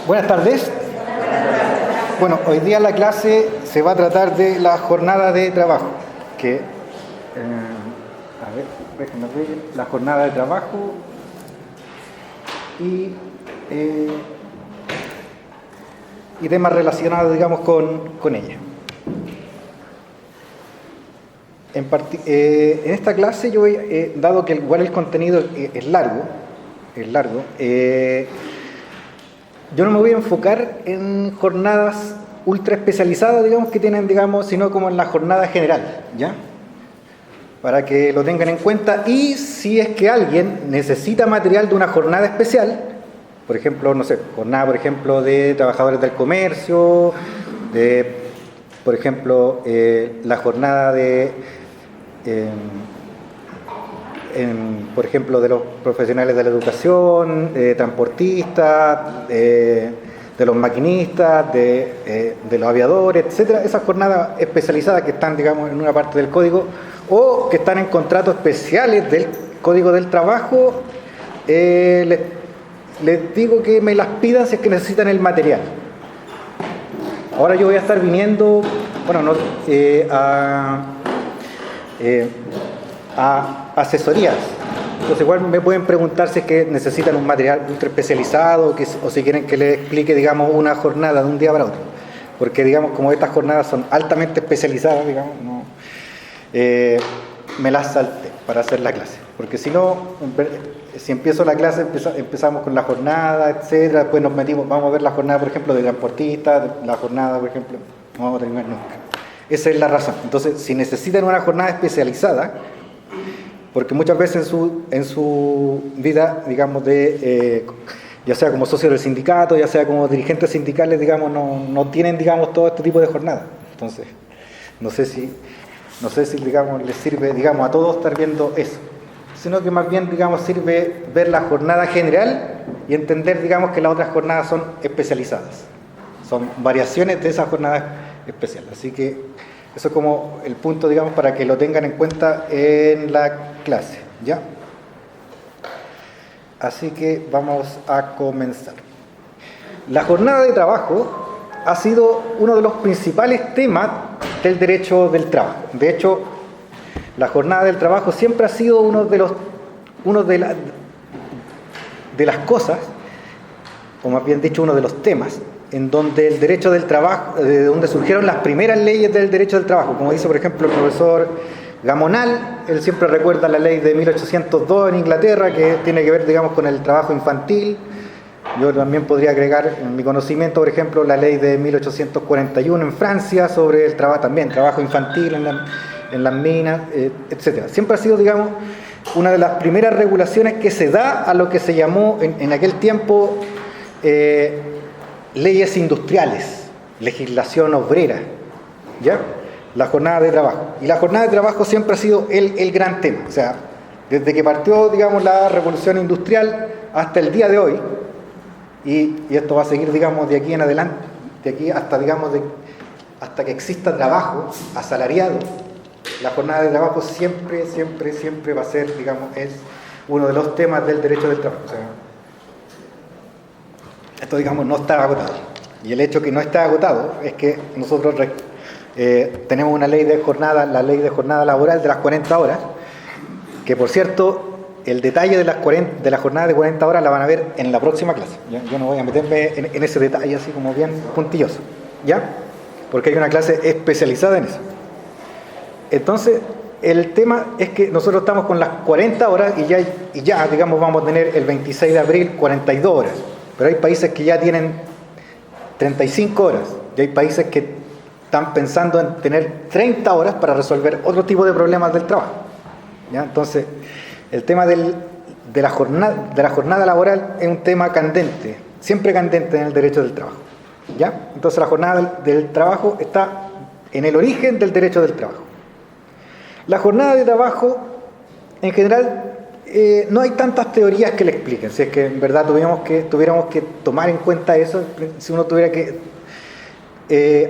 Buenas tardes. Bueno, hoy día la clase se va a tratar de la jornada de trabajo, déjenme ver, la jornada de trabajo y temas relacionados, digamos, con ella. En esta clase yo dado que igual el contenido es largo, yo no me voy a enfocar en jornadas ultra especializadas, digamos, que tienen, digamos, sino como en la jornada general, ¿ya? Para que lo tengan en cuenta. Y si es que alguien necesita material de una jornada especial, por ejemplo, no sé, jornada, por ejemplo, de trabajadores del comercio, por ejemplo, la jornada por ejemplo, de los profesionales de la educación, transportistas, de los maquinistas, de los aviadores, etcétera. Esas jornadas especializadas que están, digamos, en una parte del código o que están en contratos especiales del Código del Trabajo, les digo que me las pidan si es que necesitan el material. Ahora yo voy a estar viniendo, a asesorías. Entonces igual me pueden preguntar si es que necesitan un material ultra especializado o si quieren que les explique, digamos, una jornada de un día para otro. Porque, digamos, como estas jornadas son altamente especializadas, digamos, me las salté para hacer la clase. Porque si no, si empiezo la clase, empezamos con la jornada, etcétera. Después vamos a ver la jornada, por ejemplo, de transportistas, la jornada, por ejemplo, no vamos a terminar nunca. Esa es la razón. Entonces, si necesitan una jornada especializada, porque muchas veces en su vida, digamos, ya sea como socio del sindicato, ya sea como dirigentes sindicales, digamos, no tienen, digamos, todo este tipo de jornadas. Entonces, no sé si digamos, les sirve, digamos, a todos estar viendo eso, sino que más bien, digamos, sirve ver la jornada general y entender, digamos, que las otras jornadas son especializadas, son variaciones de esas jornadas especiales. Así que eso es como el punto, digamos, para que lo tengan en cuenta en la clase, ¿ya? Así que vamos a comenzar. La jornada de trabajo ha sido uno de los principales temas del derecho del trabajo. De hecho, la jornada del trabajo siempre ha sido uno de las cosas, o más bien dicho, uno de los temas en donde el derecho del trabajo, de donde surgieron las primeras leyes del derecho del trabajo, como dice, por ejemplo, el profesor Gamonal. Él siempre recuerda la ley de 1802 en Inglaterra, que tiene que ver, digamos, con el trabajo infantil. Yo también podría agregar en mi conocimiento, por ejemplo, la ley de 1841 en Francia sobre el trabajo infantil en las minas, etcétera. Siempre ha sido, digamos, una de las primeras regulaciones que se da a lo que se llamó en aquel tiempo leyes industriales, legislación obrera, ¿ya? La jornada de trabajo. Y la jornada de trabajo siempre ha sido el gran tema. O sea, desde que partió, digamos, la revolución industrial hasta el día de hoy, y esto va a seguir, digamos, de aquí en adelante, de aquí hasta, digamos, hasta que exista trabajo asalariado, la jornada de trabajo siempre va a ser, digamos, es uno de los temas del derecho del trabajo. O sea, esto, digamos, no está agotado. Y el hecho que no está agotado es que nosotros tenemos una ley de jornada, la ley de jornada laboral de las 40 horas, que, por cierto, el detalle de la jornada de 40 horas la van a ver en la próxima clase. Yo no voy a meterme en ese detalle así como bien puntilloso, ¿ya? Porque hay una clase especializada en eso. Entonces, el tema es que nosotros estamos con las 40 horas y ya, digamos, vamos a tener el 26 de abril 42 horas. Pero hay países que ya tienen 35 horas y hay países que están pensando en tener 30 horas para resolver otro tipo de problemas del trabajo, ¿ya? Entonces, el tema de la jornada laboral es un tema candente, siempre candente en el derecho del trabajo, ¿ya? Entonces, la jornada del trabajo está en el origen del derecho del trabajo. La jornada de trabajo, en general, no hay tantas teorías que le expliquen. Si es que en verdad tuviéramos que tomar en cuenta eso, si uno tuviera que...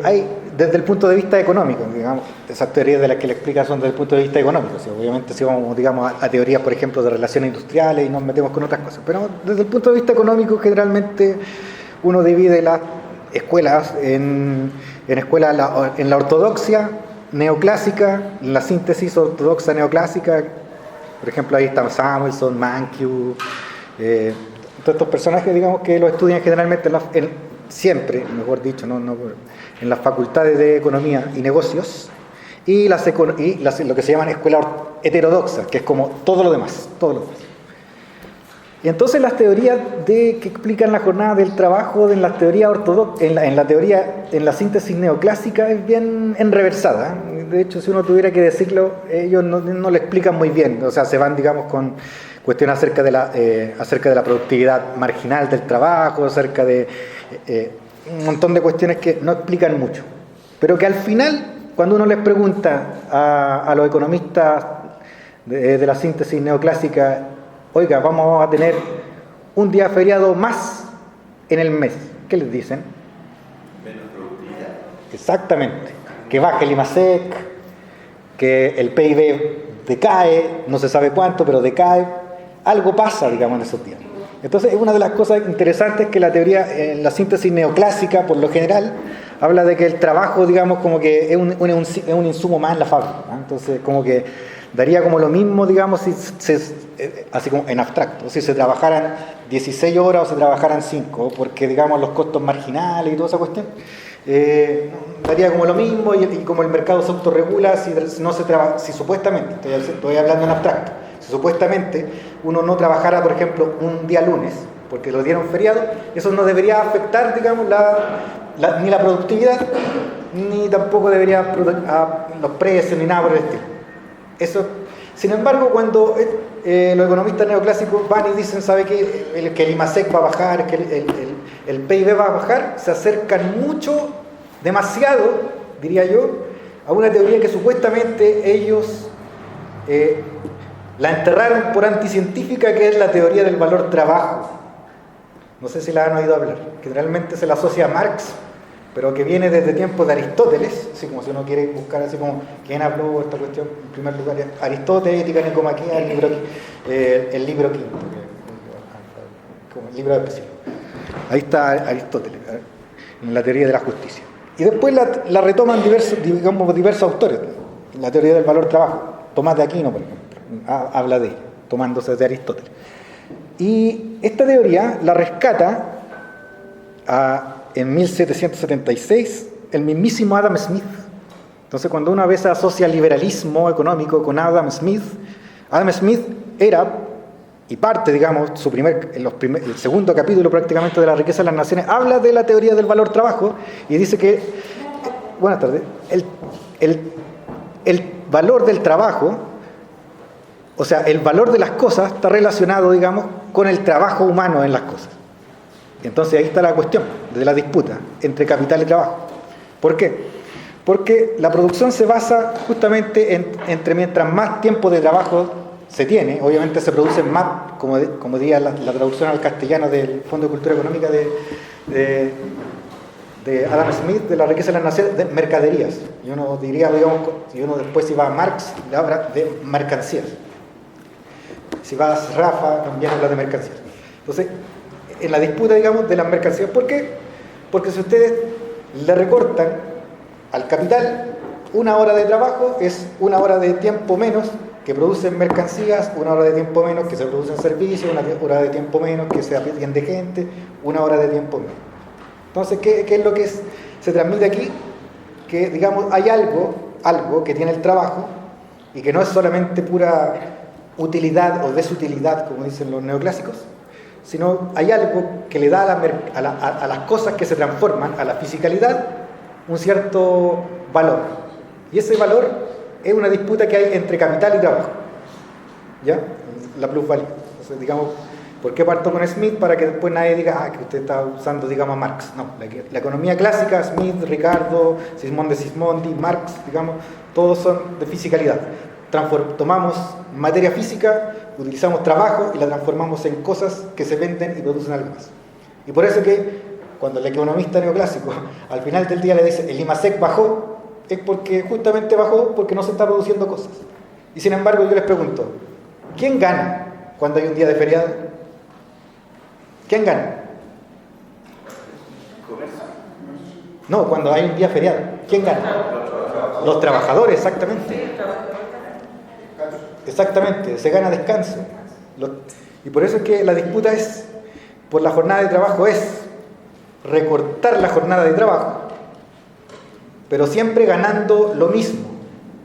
hay, desde el punto de vista económico, digamos, esas teorías de las que le explica son desde el punto de vista económico. O sea, obviamente si vamos, digamos, a teorías, por ejemplo, de relaciones industriales y nos metemos con otras cosas. Pero desde el punto de vista económico, generalmente uno divide las escuelas en la ortodoxia neoclásica, en la síntesis ortodoxa neoclásica. Por ejemplo, ahí están Samuelson, Mankiw, todos estos personajes, digamos, que los estudian generalmente siempre, mejor dicho, en las facultades de economía y negocios, y lo que se llaman escuelas heterodoxas, que es como todo lo demás. Y entonces las teorías que explican la jornada del trabajo en la teoría en la síntesis neoclásica es bien enreversada. De hecho, si uno tuviera que decirlo, ellos no lo explican muy bien. O sea, se van, digamos, con cuestiones acerca de la productividad marginal del trabajo, acerca de un montón de cuestiones que no explican mucho. Pero que al final, cuando uno les pregunta a los economistas de la síntesis neoclásica, oiga, vamos a tener un día feriado más en el mes, ¿qué les dicen? Menos productividad. Exactamente. Que baje el IMASEC, que el PIB decae, no se sabe cuánto, pero decae. Algo pasa, digamos, en esos días. Entonces, es una de las cosas interesantes que la teoría, en la síntesis neoclásica, por lo general, habla de que el trabajo, digamos, como que es un insumo más en la fábrica, ¿no? Entonces, como que daría como lo mismo, digamos, así como en abstracto, si se trabajaran 16 horas o se trabajaran 5, porque, digamos, los costos marginales y toda esa cuestión, daría como lo mismo, y como el mercado se autorregula, si supuestamente, estoy hablando en abstracto, si supuestamente uno no trabajara, por ejemplo, un día lunes, porque lo dieron feriado, eso no debería afectar, digamos, ni la productividad, ni tampoco debería los precios, ni nada por el estilo. Eso, sin embargo, cuando los economistas neoclásicos van y dicen, ¿sabe qué? Que el IMASEC va a bajar, que el PIB va a bajar, se acercan mucho, demasiado, diría yo, a una teoría que supuestamente ellos la enterraron por anticientífica, que es la teoría del valor trabajo. No sé si la han oído hablar. Generalmente se la asocia a Marx, pero que viene desde tiempos de Aristóteles, así como si uno quiere buscar así como quién habló de esta cuestión en primer lugar, Aristóteles, Ética Nicomaquea, el libro quinto, como el libro de Pesilo. Ahí está Aristóteles, en la teoría de la justicia. Y después la retoman diversos autores, la teoría del valor trabajo. Tomás de Aquino, por ejemplo, habla de ella, tomándose de Aristóteles. Y esta teoría la rescata en 1776 el mismísimo Adam Smith. Entonces, cuando una vez asocia liberalismo económico con Adam Smith era, y parte, digamos, el segundo capítulo prácticamente de La riqueza de las naciones, habla de la teoría del valor trabajo y dice que, buenas tardes, el valor del trabajo, o sea, el valor de las cosas está relacionado, digamos, con el trabajo humano en las cosas. Entonces ahí está la cuestión de la disputa entre capital y trabajo. ¿Por qué? Porque la producción se basa justamente entre mientras más tiempo de trabajo se tiene, obviamente se producen más, como diría la traducción al castellano del Fondo de Cultura Económica de Adam Smith, de La riqueza de las naciones, de mercaderías. Y uno diría, digamos, si uno después si va a Marx, le habla de mercancías. Si va a Rafa, también habla de mercancías. Entonces, en la disputa, digamos, de las mercancías, ¿por qué? Porque si ustedes le recortan al capital una hora de trabajo, es una hora de tiempo menos que producen mercancías, una hora de tiempo menos que se producen servicios, una hora de tiempo menos que se atiende gente, una hora de tiempo menos. Entonces, ¿qué es lo que se transmite aquí? Que, digamos, hay algo que tiene el trabajo y que no es solamente pura utilidad o desutilidad, como dicen los neoclásicos, sino hay algo que le da a las cosas que se transforman, a la fisicalidad, un cierto valor. Y ese valor es una disputa que hay entre capital y trabajo, ¿ya? La plusvalía. Entonces, digamos, ¿por qué parto con Smith? Para que después nadie diga que usted está usando, digamos, a Marx. No, la economía clásica, Smith, Ricardo, Sismondi de Sismondi, Marx, digamos, todos son de fisicalidad. Tomamos materia física, utilizamos trabajo y la transformamos en cosas que se venden y producen algo más. Y por eso que cuando el economista neoclásico al final del día le dice el IMASEC bajó, es porque justamente bajó porque no se está produciendo cosas. Y sin embargo yo les pregunto, ¿quién gana cuando hay un día de feriado? ¿Quién gana? comercio. No, cuando hay un día feriado. ¿Quién gana? Los trabajadores, exactamente. Exactamente, se gana descanso. Y por eso es que la disputa es por la jornada de trabajo, es recortar la jornada de trabajo, pero siempre ganando lo mismo.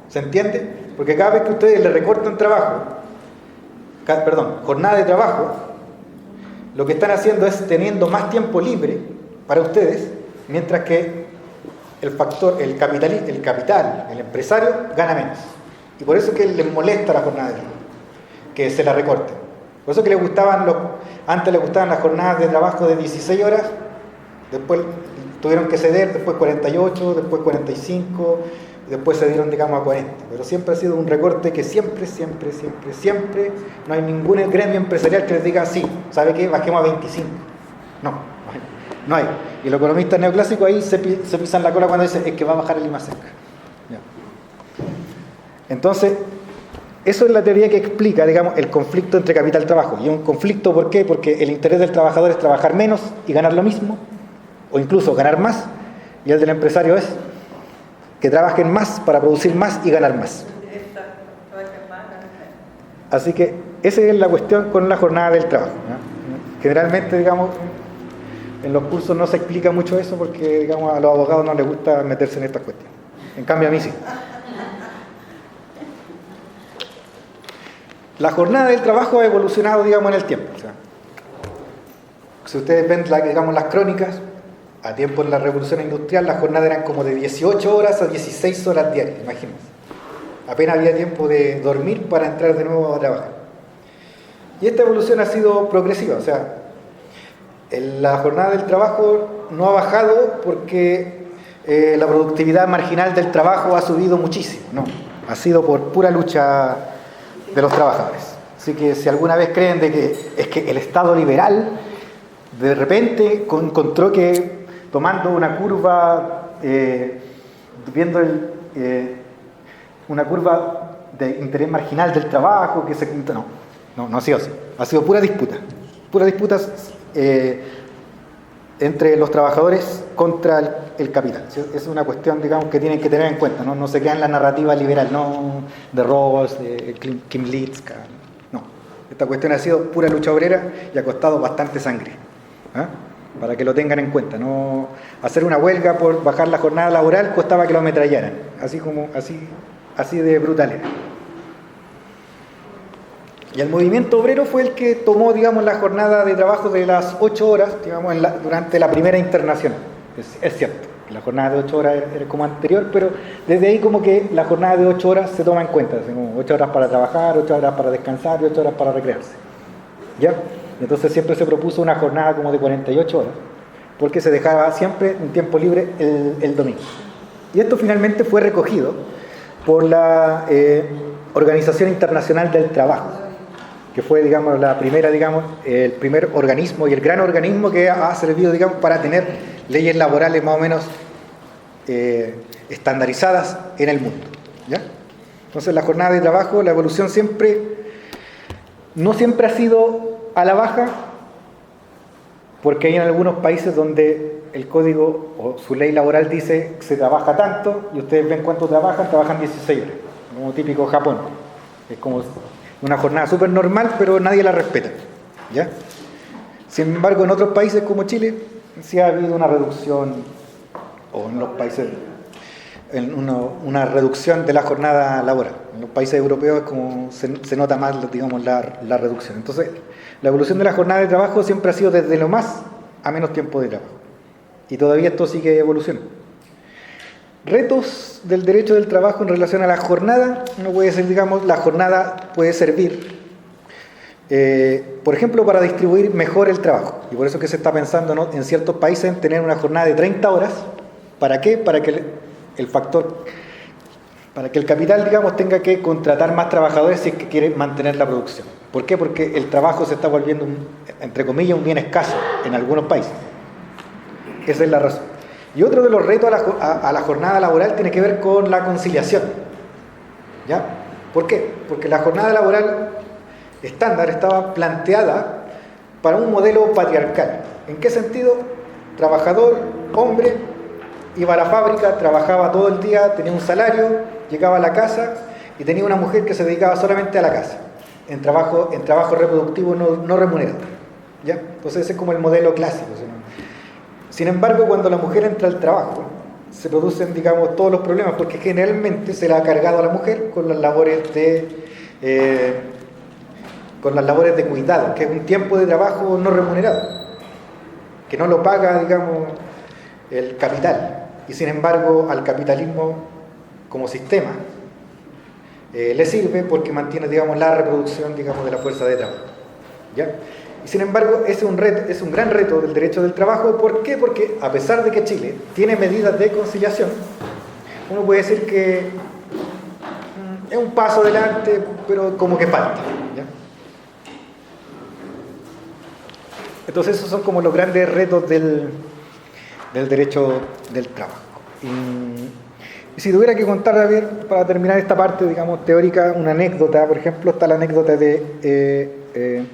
¿Se entiende? Porque cada vez que ustedes le recortan jornada de trabajo, lo que están haciendo es teniendo más tiempo libre para ustedes, mientras que el capital, el empresario, gana menos. Y por eso es que les molesta la jornada de trabajo, que se la recorten. Por eso que antes les gustaban las jornadas de trabajo de 16 horas, después tuvieron que ceder, después 48, después 45, después se dieron, digamos, a 40. Pero siempre ha sido un recorte que siempre, no hay ningún gremio empresarial que les diga, sí, ¿sabe qué? Bajemos a 25. No hay. Y los economistas neoclásicos ahí se pisan la cola cuando dicen, es que va a bajar el IMASEC. Entonces, eso es la teoría que explica, digamos, el conflicto entre capital y trabajo. Y un conflicto, ¿por qué? Porque el interés del trabajador es trabajar menos y ganar lo mismo, o incluso ganar más, y el del empresario es que trabajen más para producir más y ganar más. Así que esa es la cuestión con la jornada del trabajo, ¿no? Generalmente, digamos, en los cursos no se explica mucho eso porque, digamos, a los abogados no les gusta meterse en estas cuestiones. En cambio, a mí sí. La jornada del trabajo ha evolucionado, digamos, en el tiempo. O sea, si ustedes ven, digamos, las crónicas, a tiempo en la Revolución Industrial, las jornadas eran como de 18 horas a 16 horas diarias, imagínense. Apenas había tiempo de dormir para entrar de nuevo a trabajar. Y esta evolución ha sido progresiva, o sea, la jornada del trabajo no ha bajado porque la productividad marginal del trabajo ha subido muchísimo, no, ha sido por pura lucha de los trabajadores. Así que si alguna vez creen de que es que el Estado liberal de repente encontró que tomando una curva, viendo una curva de interés marginal del trabajo, no ha sido así. Ha sido puras disputas entre los trabajadores contra el capital. Es una cuestión, digamos, que tienen que tener en cuenta, no se queda en la narrativa liberal, no de Rawls, de Kimlicka, no. Esta cuestión ha sido pura lucha obrera y ha costado bastante sangre, para que lo tengan en cuenta. No hacer una huelga por bajar la jornada laboral costaba que lo ametrallaran, así de brutal era. Y el movimiento obrero fue el que tomó, digamos, la jornada de trabajo de las 8 horas, digamos, durante la primera internacional. Es cierto, la jornada de 8 horas era como anterior, pero desde ahí como que la jornada de 8 horas se toma en cuenta, como 8 horas para trabajar, 8 horas para descansar y 8 horas para recrearse. ¿Ya? Entonces siempre se propuso una jornada como de 48 horas, porque se dejaba siempre un tiempo libre el domingo. Y esto finalmente fue recogido por la Organización Internacional del Trabajo, que fue, digamos, la primera, digamos, el primer organismo y el gran organismo que ha servido, digamos, para tener leyes laborales más o menos estandarizadas en el mundo. ¿Ya? Entonces la jornada de trabajo, la evolución no siempre ha sido a la baja, porque hay en algunos países donde el código o su ley laboral dice que se trabaja tanto y ustedes ven cuánto trabajan 16 horas, como típico Japón. Es como una jornada súper normal, pero nadie la respeta, ¿ya? Sin embargo, en otros países como Chile, sí ha habido una reducción, o en los países, una reducción de la jornada laboral. En los países europeos es como se nota más, digamos, la reducción. Entonces, la evolución de la jornada de trabajo siempre ha sido desde lo más a menos tiempo de trabajo. Y todavía esto sigue evolucionando. Retos del derecho del trabajo en relación a la jornada. Uno puede decir, digamos, la jornada puede servir, por ejemplo, para distribuir mejor el trabajo. Y por eso que se está pensando, ¿no?, en ciertos países en tener una jornada de 30 horas. ¿Para qué? Para que el capital, digamos, tenga que contratar más trabajadores si es que quiere mantener la producción. ¿Por qué? Porque el trabajo se está volviendo, entre comillas, un bien escaso en algunos países. Esa es la razón. Y otro de los retos a la jornada laboral tiene que ver con la conciliación. ¿Ya? ¿Por qué? Porque la jornada laboral estándar estaba planteada para un modelo patriarcal. ¿En qué sentido? trabajador, hombre, iba a la fábrica, trabajaba todo el día, tenía un salario, llegaba a la casa y tenía una mujer que se dedicaba solamente a la casa, en trabajo reproductivo no remunerado. ¿Ya? Entonces ese es como el modelo clásico. Sin embargo, cuando la mujer entra al trabajo, se producen, digamos, todos los problemas, porque generalmente se le ha cargado a la mujer con las labores de cuidado, que es un tiempo de trabajo no remunerado, que no lo paga, digamos, el capital. Y sin embargo, al capitalismo como sistema le sirve porque mantiene, digamos, la reproducción, digamos, de la fuerza de trabajo. ¿Ya? Y sin embargo, es un gran reto del derecho del trabajo. ¿Por qué? Porque a pesar de que Chile tiene medidas de conciliación, uno puede decir que es un paso adelante, pero como que falta. ¿Ya? Entonces esos son como los grandes retos del derecho del trabajo. Y si tuviera que contar, Javier, para terminar esta parte, digamos, teórica, una anécdota, por ejemplo, está la anécdota de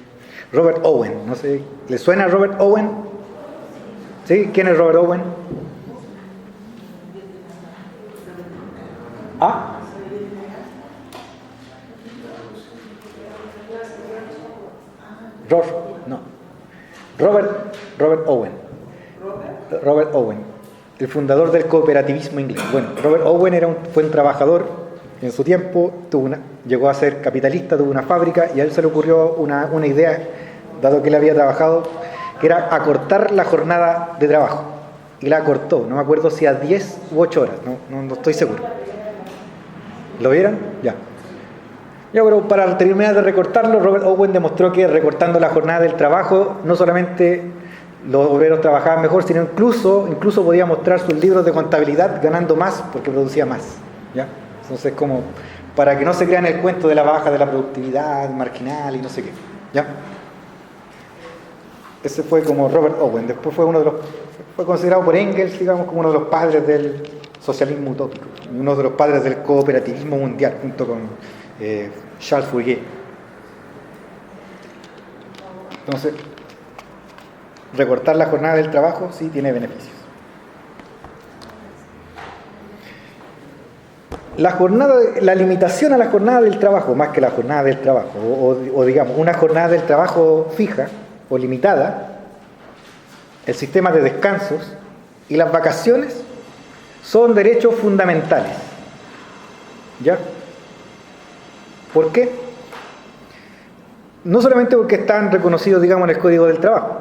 Robert Owen. No sé, ¿le suena a Robert Owen? ¿Sí? ¿Quién es Robert Owen? ¿Ah? No. Robert Owen. Robert Owen, el fundador del cooperativismo inglés. Bueno, Robert Owen fue un trabajador en su tiempo, llegó a ser capitalista, tuvo una fábrica y a él se le ocurrió una idea, dado que él había trabajado, que era acortar la jornada de trabajo. Y la acortó, no me acuerdo si a 10 u 8 horas, no estoy seguro. ¿Lo vieron? Ya. Pero para terminar de recortarlo, Robert Owen demostró que recortando la jornada del trabajo, no solamente los obreros trabajaban mejor, sino incluso podía mostrar sus libros de contabilidad ganando más porque producía más. ¿Ya? Entonces, como para que no se crean el cuento de la baja de la productividad marginal y no sé qué. ¿Ya? Ese fue como Robert Owen. Después fue considerado por Engels, digamos, como uno de los padres del socialismo utópico, uno de los padres del cooperativismo mundial, junto con Charles Fourier. Entonces, recortar la jornada del trabajo sí tiene beneficios. La limitación a la jornada del trabajo, más que la jornada del trabajo, o digamos, una jornada del trabajo fija o limitada, el sistema de descansos y las vacaciones son derechos fundamentales. ¿Ya? ¿Por qué? No solamente porque están reconocidos, digamos, en el Código del Trabajo,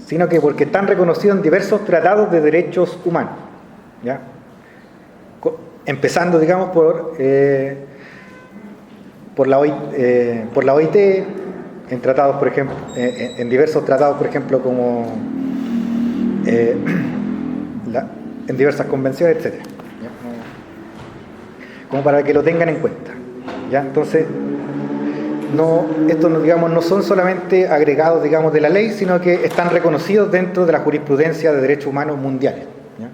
sino que porque están reconocidos en diversos tratados de derechos humanos. ¿Ya? Empezando, digamos, por la OIT, en tratados, por ejemplo, en diversos tratados, por ejemplo, como en diversas convenciones, etc. ¿Ya? Como para que lo tengan en cuenta. ¿Ya? Entonces, estos no son solamente agregados, digamos, de la ley, sino que están reconocidos dentro de la jurisprudencia de derechos humanos mundiales. ¿Ya?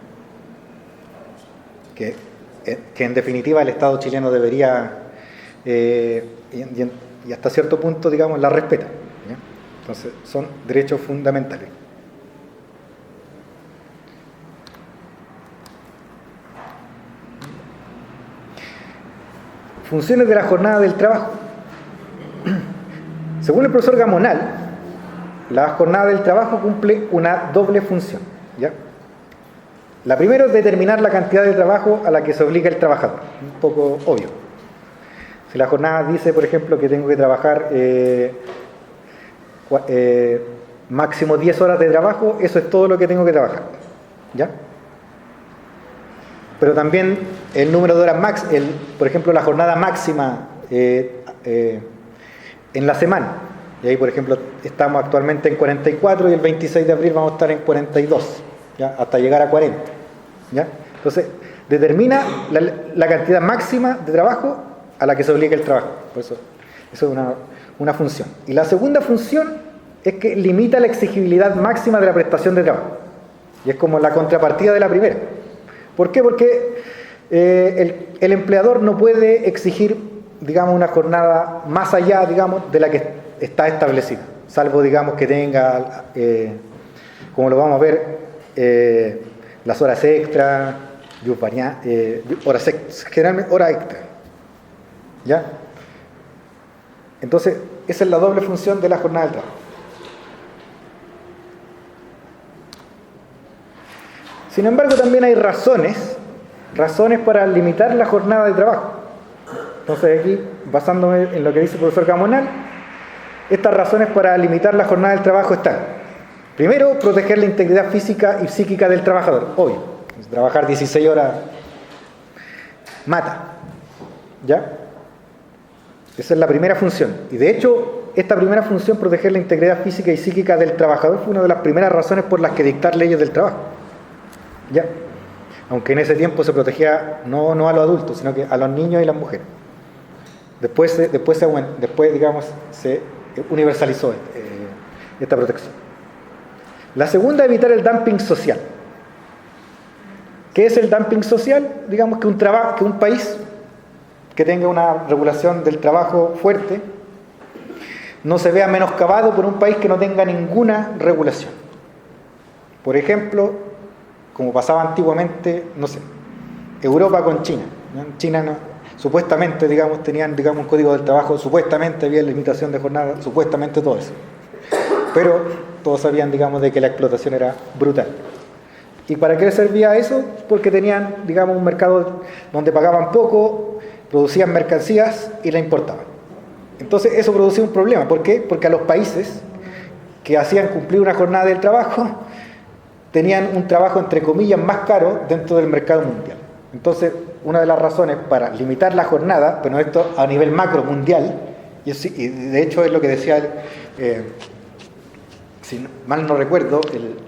Que en definitiva el Estado chileno debería, y hasta cierto punto, digamos, la respeta. ¿Ya? Entonces, son derechos fundamentales. Funciones de la jornada del trabajo. Según el profesor Gamonal, la jornada del trabajo cumple una doble función. ¿Ya? La primera es determinar la cantidad de trabajo a la que se obliga el trabajador. Un poco obvio. Si la jornada dice, por ejemplo, que tengo que trabajar máximo 10 horas de trabajo, eso es todo lo que tengo que trabajar. ¿Ya? Pero también el número de horas por ejemplo, la jornada máxima en la semana. Y ahí, por ejemplo, estamos actualmente en 44 y el 26 de abril vamos a estar en 42, ¿ya? Hasta llegar a 40. ¿Ya? Entonces, determina la cantidad máxima de trabajo a la que se obliga el trabajo. Por eso es una función. Y la segunda función es que limita la exigibilidad máxima de la prestación de trabajo. Y es como la contrapartida de la primera. ¿Por qué? Porque el empleador no puede exigir, digamos, una jornada más allá, digamos, de la que está establecida, salvo, digamos, que tenga, como lo vamos a ver, las horas extra, generalmente hora extra. ¿Ya? Entonces, esa es la doble función de la jornada de trabajo. Sin embargo, también hay razones para limitar la jornada de trabajo. Entonces, aquí, basándome en lo que dice el profesor Gamonal, estas razones para limitar la jornada del trabajo están: primero, proteger la integridad física y psíquica del trabajador. Obvio, trabajar 16 horas mata. ¿Ya? Esa es la primera función. Y de hecho, esta primera función, proteger la integridad física y psíquica del trabajador, fue una de las primeras razones por las que dictar leyes del trabajo. ¿Ya? Aunque en ese tiempo se protegía no a los adultos, sino que a los niños y las mujeres. Después digamos, se universalizó esta protección. La segunda, evitar el dumping social. ¿Qué es el dumping social? Digamos que un país que tenga una regulación del trabajo fuerte no se vea menoscabado por un país que no tenga ninguna regulación. Por ejemplo, como pasaba antiguamente, no sé, Europa con China. ¿No? China supuestamente, tenían un código del trabajo, supuestamente había limitación de jornada, supuestamente todo eso. Pero todos sabían, de que la explotación era brutal. ¿Y para qué servía eso? Porque tenían, un mercado donde pagaban poco, producían mercancías y la importaban. Entonces eso producía un problema. ¿Por qué? Porque a los países que hacían cumplir una jornada del trabajo tenían un trabajo, entre comillas, más caro dentro del mercado mundial. Entonces, una de las razones para limitar la jornada, pero esto a nivel macro mundial, y de hecho es lo que decía, si mal no recuerdo,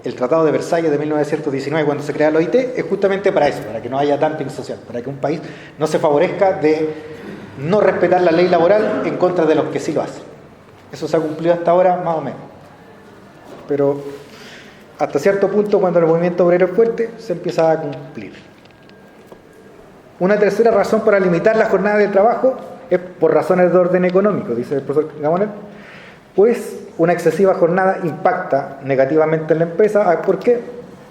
el Tratado de Versalles de 1919, cuando se crea la OIT, es justamente para eso, para que no haya dumping social, para que un país no se favorezca de no respetar la ley laboral en contra de los que sí lo hacen. Eso se ha cumplido hasta ahora, más o menos. Pero hasta cierto punto, cuando el movimiento obrero es fuerte, se empieza a cumplir. Una tercera razón para limitar la jornada de trabajo es por razones de orden económico, dice el profesor Gamonal, pues una excesiva jornada impacta negativamente en la empresa. ¿Por qué?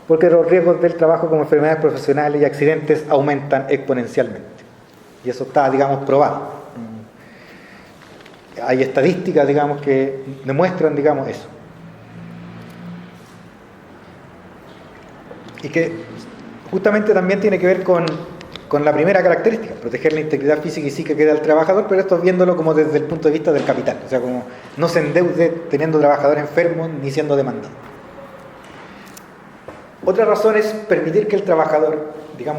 Porque los riesgos del trabajo como enfermedades profesionales y accidentes aumentan exponencialmente. Y eso está, probado. Hay estadísticas, que demuestran, eso. Y que justamente también tiene que ver con la primera característica, proteger la integridad física y psíquica del trabajador, pero esto viéndolo como desde el punto de vista del capital, o sea, como no se endeude teniendo trabajadores enfermos ni siendo demandado. Otra razón es permitir que el trabajador,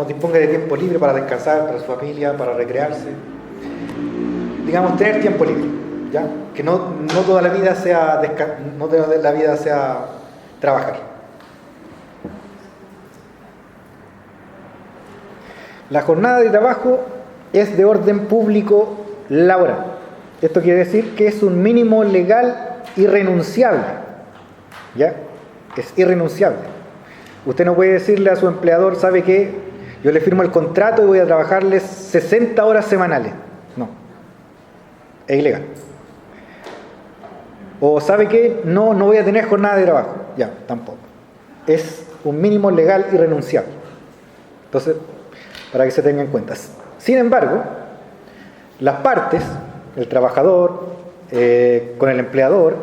disponga de tiempo libre para descansar, para su familia, para recrearse, tener tiempo libre, ¿ya? Que no toda la vida sea trabajar. La jornada de trabajo es de orden público laboral. Esto quiere decir que es un mínimo legal irrenunciable. ¿Ya? Es irrenunciable. Usted no puede decirle a su empleador, ¿sabe qué? Yo le firmo el contrato y voy a trabajarles 60 horas semanales. No. Es ilegal. O ¿sabe qué? No voy a tener jornada de trabajo. Ya, tampoco. Es un mínimo legal irrenunciable. Entonces, para que se tenga en cuenta. Sin embargo, las partes, el trabajador con el empleador,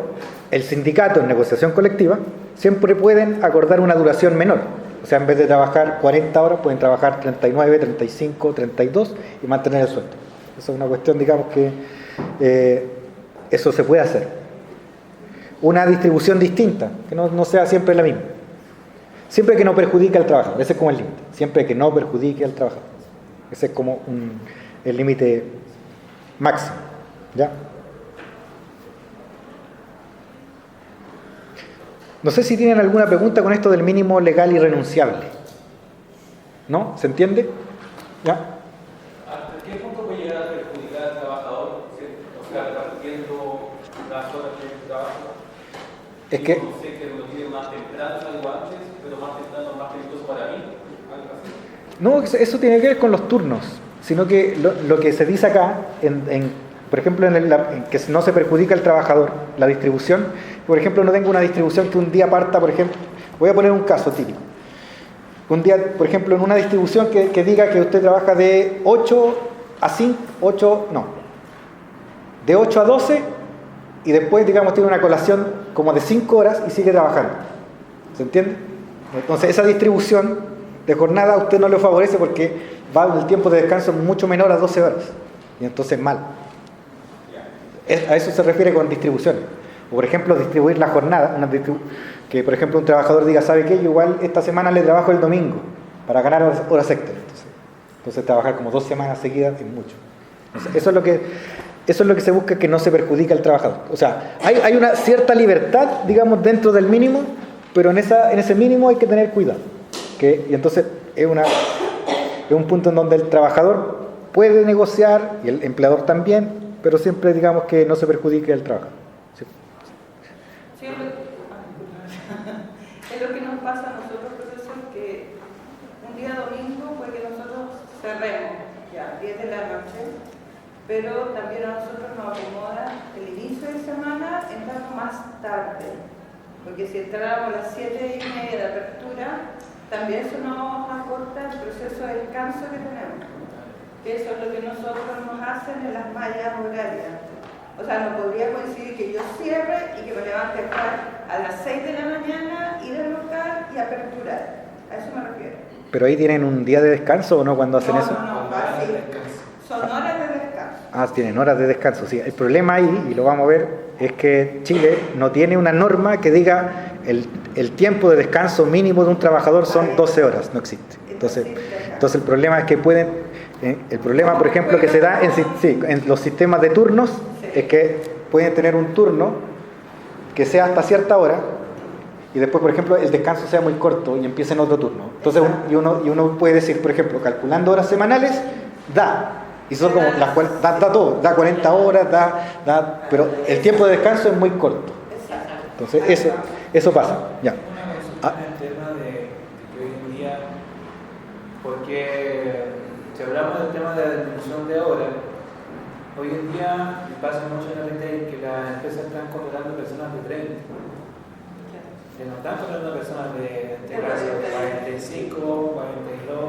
el sindicato en negociación colectiva, siempre pueden acordar una duración menor. O sea, en vez de trabajar 40 horas, pueden trabajar 39, 35, 32 y mantener el sueldo. Eso es una cuestión, que eso se puede hacer. Una distribución distinta, que no sea siempre la misma. Siempre que no perjudique al trabajador, ese es como el límite. Siempre que no perjudique al trabajador. Ese es como el límite máximo. ¿Ya? No sé si tienen alguna pregunta con esto del mínimo legal irrenunciable. ¿No? ¿Se entiende? ¿Ya? ¿Hasta qué punto puede llegar a perjudicar al trabajador? O sea, repartiendo las horas de trabajo. Es que No sé, que lo tiene más temprano, algo antes, pero más temprano, más peligroso para mí. Algo así. no, eso tiene que ver con los turnos, sino que lo que se dice acá, por ejemplo, en que no se perjudica al trabajador, la distribución. Por ejemplo, no tengo una distribución que un día parta, por ejemplo, voy a poner un caso típico. un día, por ejemplo, en una distribución que diga que usted trabaja de 8 a 5, de 8 a 12 y después, digamos, tiene una colación como de 5 horas y sigue trabajando. ¿Se entiende? Entonces, esa distribución de jornada a usted no le favorece porque va el tiempo de descanso mucho menor a 12 horas. Y entonces mal. A eso se refiere con distribuciones. O, por ejemplo, distribuir la jornada. Que, por ejemplo, un trabajador diga, ¿sabe qué? Yo igual esta semana le trabajo el domingo para ganar horas extras. Entonces trabajar como 2 semanas seguidas es mucho. Entonces, eso es lo que se busca, que no se perjudique al trabajador. O sea, hay una cierta libertad, digamos, dentro del mínimo, pero en ese mínimo hay que tener cuidado. Y entonces es un punto en donde el trabajador puede negociar y el empleador también, pero siempre, digamos, que no se perjudique al trabajador. ¿Sí? Sí, es lo que nos pasa a nosotros, profesor, que un día domingo puede que nosotros cerremos ya 10 de la noche, pero también a nosotros nos acomoda el inicio de semana entrando más tarde, porque si entráramos a las 7:30 de apertura, también eso nos acorta el proceso de descanso que tenemos. Eso es lo que nosotros nos hacen en las mallas horarias. O sea, no podría coincidir que yo cierre y que me levante a las 6 de la mañana, ir al local y aperturar. A eso me refiero. ¿Pero ahí tienen un día de descanso o no cuando hacen eso? No, así. Son horas de descanso. Ah, tienen horas de descanso, sí. El problema ahí, y lo vamos a ver, es que Chile no tiene una norma que diga el tiempo de descanso mínimo de un trabajador son 12 horas, no existe. Entonces el problema es que el problema, por ejemplo, que se da en los sistemas de turnos, es que pueden tener un turno que sea hasta cierta hora y después, por ejemplo, el descanso sea muy corto y empiece en otro turno. Entonces uno puede decir, por ejemplo, calculando horas semanales, y son como las cuales da todo, da 40 horas, pero el tiempo de descanso es muy corto. Entonces eso pasa. Ya. Una consulta en el tema de hoy en día, porque si hablamos del tema de la disminución de horas, hoy en día pasa mucho en el retail que las empresas están contratando personas de 30. Que no están contratando personas de 45, 42.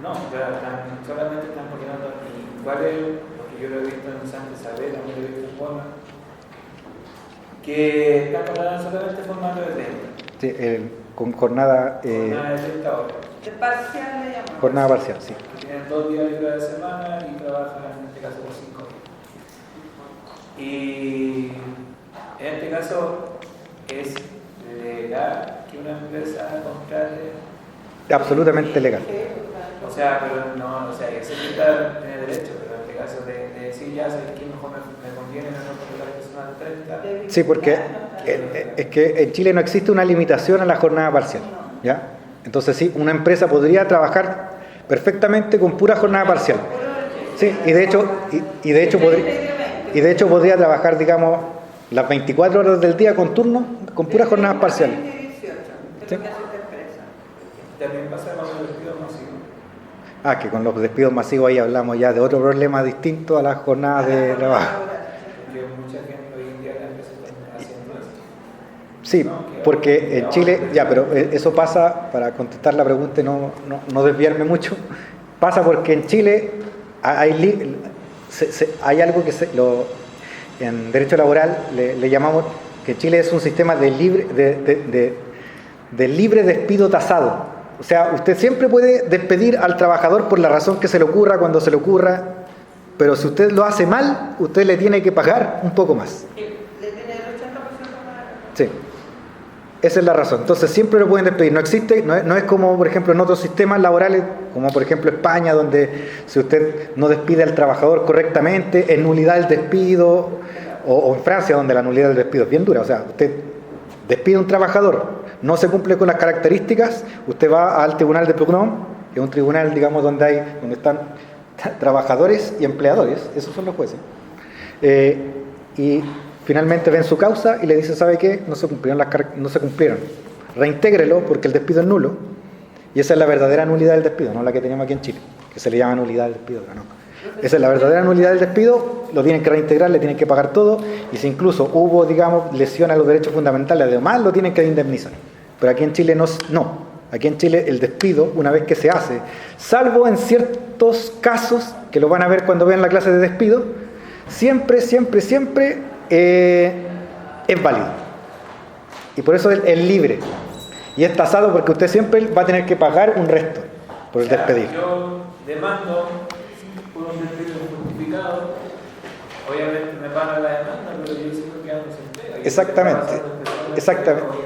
No, solamente están contratando. ¿Y cuál es? Porque yo lo he visto en Santa Isabel, también lo he visto en Poma, que están contratando solamente formato de 30. Sí, con jornada... Jornada de 30 horas. De parcial le llamamos. Jornada parcial, sí. Tienen 2 días libres a la semana y trabajan en este caso por 5 días. Y en este caso es legal que una empresa contrate. Absolutamente legal. O sea, pero no, o sea, ese está tiene derecho, pero en este caso de decir ya, ¿sabes qué? Mejor me conviene no contratar personas de 30. Sí, porque es que en Chile no existe una limitación a la jornada parcial, ¿ya? Entonces sí, una empresa podría trabajar perfectamente con pura jornada parcial. Sí, y de hecho podría trabajar, digamos, las 24 horas del día con turno, con pura jornada parcial. ¿Sí? También pasa con los despidos masivos. Que con los despidos masivos ahí hablamos ya de otro problema distinto a las jornadas de trabajo. Porque mucha gente hoy en día las empresas están haciendo eso. Sí, porque en Chile, pero eso pasa, para contestar la pregunta y no desviarme mucho, pasa porque en Chile hay algo que en derecho laboral le llamamos que Chile es un sistema de libre despido tasado. O sea, usted siempre puede despedir al trabajador por la razón que se le ocurra, cuando se le ocurra, pero si usted lo hace mal, usted le tiene que pagar un poco más. Le tiene el 80% para... Sí, esa es la razón. Entonces siempre lo pueden despedir. No existe, no es como, por ejemplo, en otros sistemas laborales, como por ejemplo España, donde si usted no despide al trabajador correctamente, es nulidad del despido, o en Francia, donde la nulidad del despido es bien dura. O sea, usted despide a un trabajador, no se cumple con las características, usted va al tribunal de prud'homme, que es un tribunal, digamos, donde están trabajadores y empleadores, esos son los jueces, y finalmente ven su causa y le dicen, ¿sabe qué? No se cumplieron, reintégrelo porque el despido es nulo, y esa es la verdadera nulidad del despido, no la que teníamos aquí en Chile, que se le llama nulidad del despido, no. Esa es la verdadera nulidad del despido, lo tienen que reintegrar, le tienen que pagar todo, y si incluso hubo, digamos, lesión a los derechos fundamentales, además lo tienen que indemnizar. Pero aquí en Chile no. Aquí en Chile el despido, una vez que se hace, salvo en ciertos casos, que lo van a ver cuando vean la clase de despido, siempre es válido. Y por eso es libre. Y es tasado porque usted siempre va a tener que pagar un resto por el despedido. Yo demando por un despido justificado, obviamente me paga la demanda, pero yo sigo quedando sin pega. Exactamente. Hoy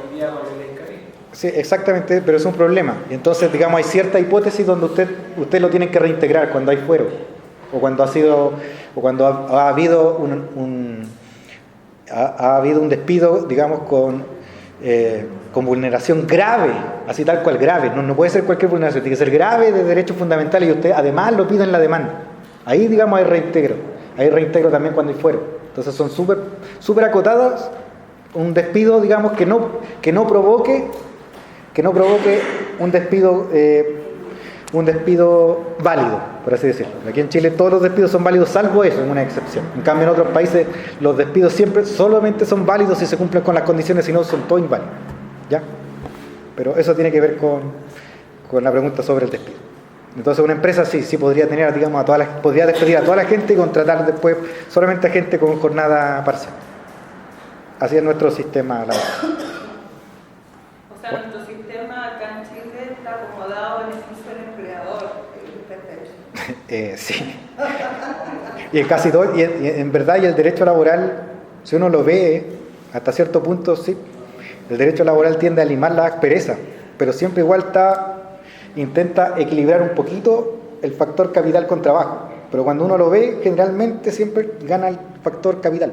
en día con el escalín. Sí, exactamente, pero es un problema. Y entonces, digamos, hay cierta hipótesis donde usted lo tiene que reintegrar cuando hay fuero, o cuando ha habido ha habido un despido, digamos, con vulneración grave, así tal cual grave. No puede ser cualquier vulneración, tiene que ser grave de derechos fundamentales y usted además lo pide en la demanda. Ahí, digamos, hay reintegro también cuando hay fuero. Entonces son súper acotadas. Un despido, digamos, que no provoque un despido válido, por así decirlo. Aquí en Chile todos los despidos son válidos, salvo eso, en una excepción. En cambio, en otros países los despidos solamente son válidos si se cumplen con las condiciones, si no son todos inválidos. ¿Ya? Pero eso tiene que ver con la pregunta sobre el despido. Entonces una empresa sí podría tener, digamos, podría despedir a toda la gente y contratar después solamente a gente con jornada parcial. Así es nuestro sistema laboral. O sea, nuestro sistema acá en Chile está acomodado en beneficio del empleador, Sí. Y en casi todo, y en verdad, y el derecho laboral, si uno lo ve, hasta cierto punto, sí, el derecho laboral tiende a limar la aspereza, pero siempre igual intenta equilibrar un poquito el factor capital con trabajo. Pero cuando uno lo ve, generalmente siempre gana el factor capital.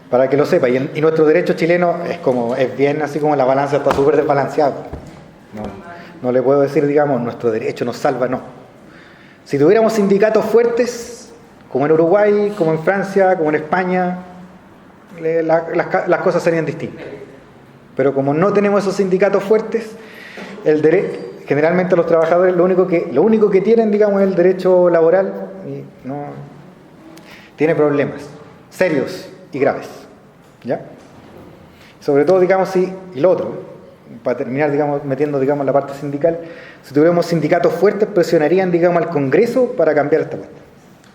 Para que lo sepa, y nuestro derecho chileno es bien así como la balanza está súper desbalanceado. No le puedo decir, digamos, nuestro derecho nos salva, no. Si tuviéramos sindicatos fuertes, como en Uruguay, como en Francia, como en España, las cosas serían distintas. Pero como no tenemos esos sindicatos fuertes, generalmente los trabajadores lo único que tienen, digamos, es el derecho laboral y no tiene problemas serios y graves. ¿Ya? Sobre todo, digamos, y lo otro, para terminar, digamos, metiendo, digamos, la parte sindical, si tuviéramos sindicatos fuertes, presionarían, digamos, al Congreso para cambiar esta cuestión.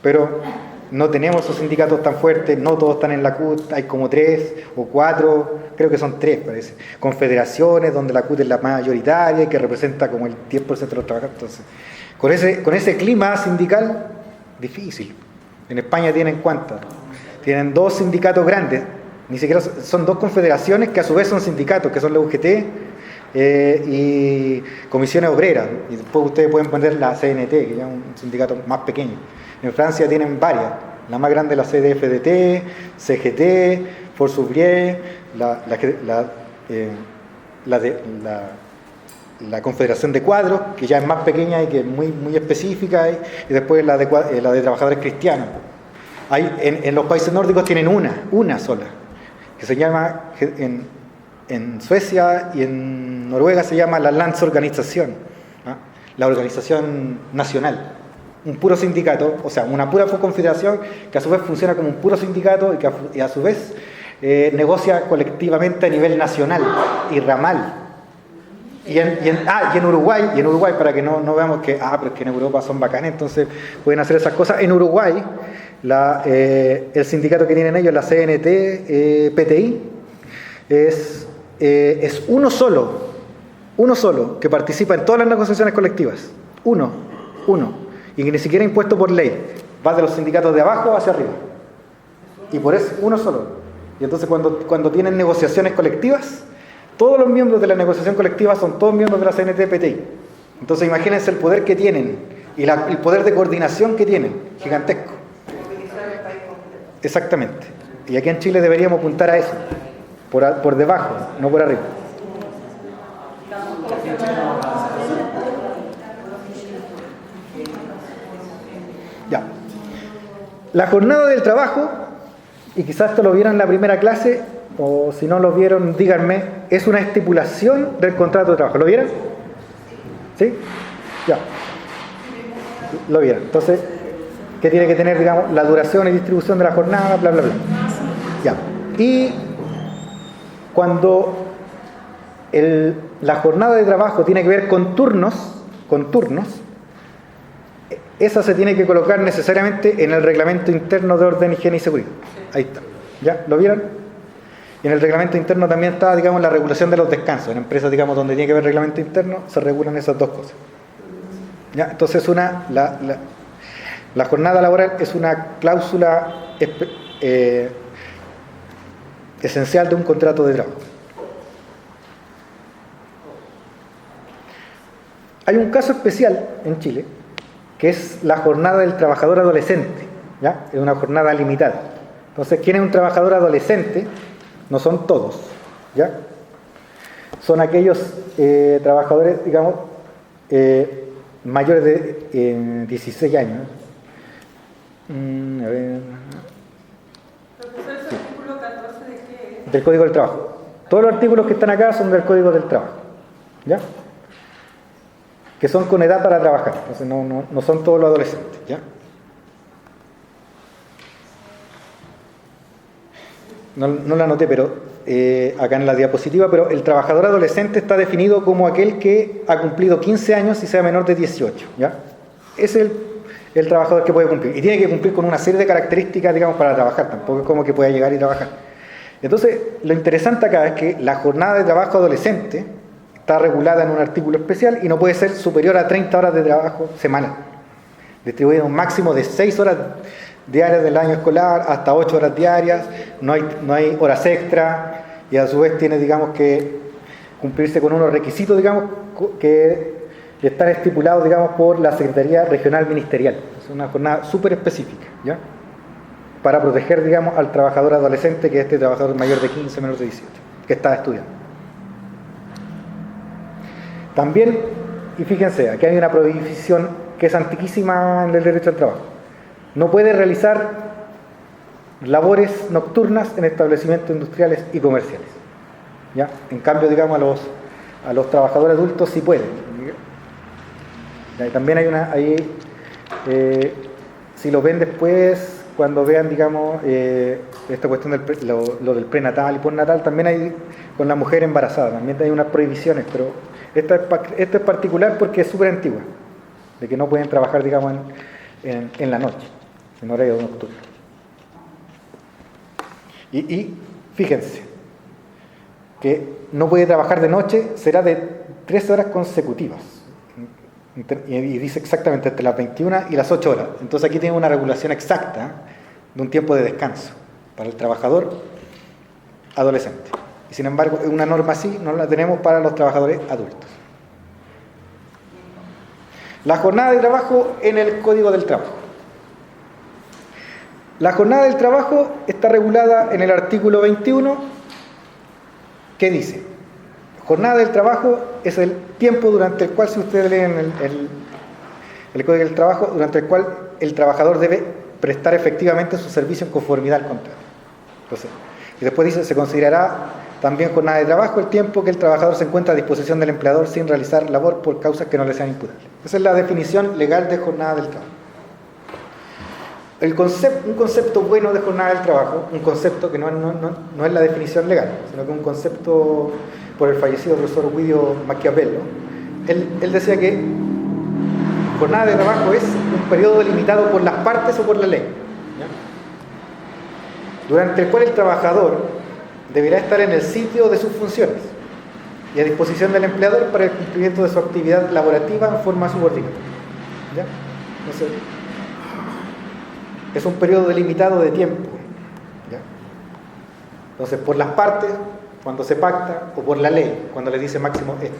Pero no tenemos esos sindicatos tan fuertes, no todos están en la CUT, hay como 3 o 4, creo que son 3, parece, confederaciones donde la CUT es la mayoritaria y que representa como el 10% de los trabajadores. Entonces, con ese clima sindical, difícil. En España tienen ¿cuántas? Tienen 2 sindicatos grandes. Ni siquiera son 2 confederaciones que a su vez son sindicatos, que son la UGT y Comisiones Obreras. Y después ustedes pueden poner la CNT, que ya es un sindicato más pequeño. En Francia tienen varias. La más grande es la CDFDT, CGT, Force Ouvrier, la Confederación de Cuadros, que ya es más pequeña y que es muy específica, y después la de Trabajadores Cristianos. En los países nórdicos tienen una sola, que se llama, en Suecia y en Noruega se llama la Landsorganisation, ¿no? La organización nacional, un puro sindicato, o sea, una pura confederación que a su vez funciona como un puro sindicato y a su vez negocia colectivamente a nivel nacional y ramal. Y en Uruguay, para que no veamos que, pero es que en Europa son bacanes, entonces pueden hacer esas cosas. En Uruguay, el sindicato que tienen ellos, la CNT, PTI, es uno solo, que participa en todas las negociaciones colectivas. Uno, y que ni siquiera impuesto por ley, va de los sindicatos de abajo hacia arriba. Y por eso, uno solo. Y entonces cuando tienen negociaciones colectivas, todos los miembros de la negociación colectiva son todos miembros de la CNT-PTI. Entonces imagínense el poder que tienen y el poder de coordinación que tienen, gigantesco. Exactamente. Y aquí en Chile deberíamos apuntar a eso, por debajo, no por arriba. Ya. La jornada del trabajo, y quizás esto lo vieron en la primera clase, o si no lo vieron, díganme, es una estipulación del contrato de trabajo. ¿Lo vieron? ¿Sí? Ya. Lo vieron. Entonces, ¿qué tiene que tener, digamos, la duración y distribución de la jornada, bla, bla, bla? Ya. Y cuando la jornada de trabajo tiene que ver con turnos, esa se tiene que colocar necesariamente en el reglamento interno de orden, higiene y seguridad. Ahí está. ¿Ya? ¿Lo vieron? Y en el reglamento interno también está, digamos, la regulación de los descansos. En empresas, digamos, donde tiene que haber reglamento interno, se regulan esas dos cosas. ¿Ya? Entonces, la jornada laboral es una cláusula esencial de un contrato de trabajo. Hay un caso especial en Chile, que es la jornada del trabajador adolescente, ¿ya? Es una jornada limitada. Entonces, ¿quién es un trabajador adolescente? No son todos, ¿ya? Son aquellos trabajadores, digamos, mayores de 16 años. A ver. Profesor, ¿ese artículo 14 de qué es? Del Código del Trabajo. Todos los artículos que están acá son del Código del Trabajo, ¿ya? Que son con edad para trabajar. Entonces no son todos los adolescentes, ¿ya? No la anoté, pero acá en la diapositiva, pero el trabajador adolescente está definido como aquel que ha cumplido 15 años y sea menor de 18, ¿ya? Ese es el trabajador que puede cumplir. Y tiene que cumplir con una serie de características, digamos, para trabajar. Tampoco es como que pueda llegar y trabajar. Entonces, lo interesante acá es que la jornada de trabajo adolescente está regulada en un artículo especial y no puede ser superior a 30 horas de trabajo semanal, distribuido un máximo de 6 horas diarias del año escolar hasta 8 horas diarias, no hay horas extra, y a su vez tiene, digamos, que cumplirse con unos requisitos, digamos, que están estipulados, digamos, por la Secretaría Regional Ministerial. Es una jornada súper específica, ¿ya? Para proteger, digamos, al trabajador adolescente, que es este trabajador mayor de 15, menor de 18, que está estudiando. También, y fíjense, aquí hay una prohibición que es antiquísima en el derecho al trabajo. No puede realizar labores nocturnas en establecimientos industriales y comerciales, ¿ya? En cambio, digamos, a los trabajadores adultos sí pueden. Y también hay si lo ven después, cuando vean, digamos, esta cuestión lo del prenatal y postnatal, también hay con la mujer embarazada, también hay unas prohibiciones, pero esta es particular porque es súper antigua, de que no pueden trabajar, digamos, en la noche, en horario nocturno. Y fíjense, que no puede trabajar de noche, será de 3 horas consecutivas. Y dice exactamente entre las 21 y las 8 horas. Entonces aquí tiene una regulación exacta de un tiempo de descanso para el trabajador adolescente. Y sin embargo, una norma así no la tenemos para los trabajadores adultos. La jornada de trabajo en el Código del Trabajo. La jornada del trabajo está regulada en el artículo 21, que dice: jornada del trabajo es el tiempo durante el cual, si ustedes leen el Código del Trabajo, durante el cual el trabajador debe prestar efectivamente su servicio en conformidad al contrato. Entonces, y después dice: se considerará también jornada de trabajo el tiempo que el trabajador se encuentra a disposición del empleador sin realizar labor por causas que no le sean imputables. Esa es la definición legal de jornada del trabajo. Un concepto bueno de jornada del trabajo, un concepto que no es la definición legal, sino que un concepto por el fallecido profesor Guido Maquiavelo. Él decía que jornada de trabajo es un periodo delimitado por las partes o por la ley, ¿ya? Durante el cual el trabajador deberá estar en el sitio de sus funciones y a disposición del empleador para el cumplimiento de su actividad laborativa en forma subordinada, ¿ya? Entonces, es un periodo delimitado de tiempo, ¿ya? Entonces, por las partes, cuando se pacta, o por la ley, cuando le dice máximo esto,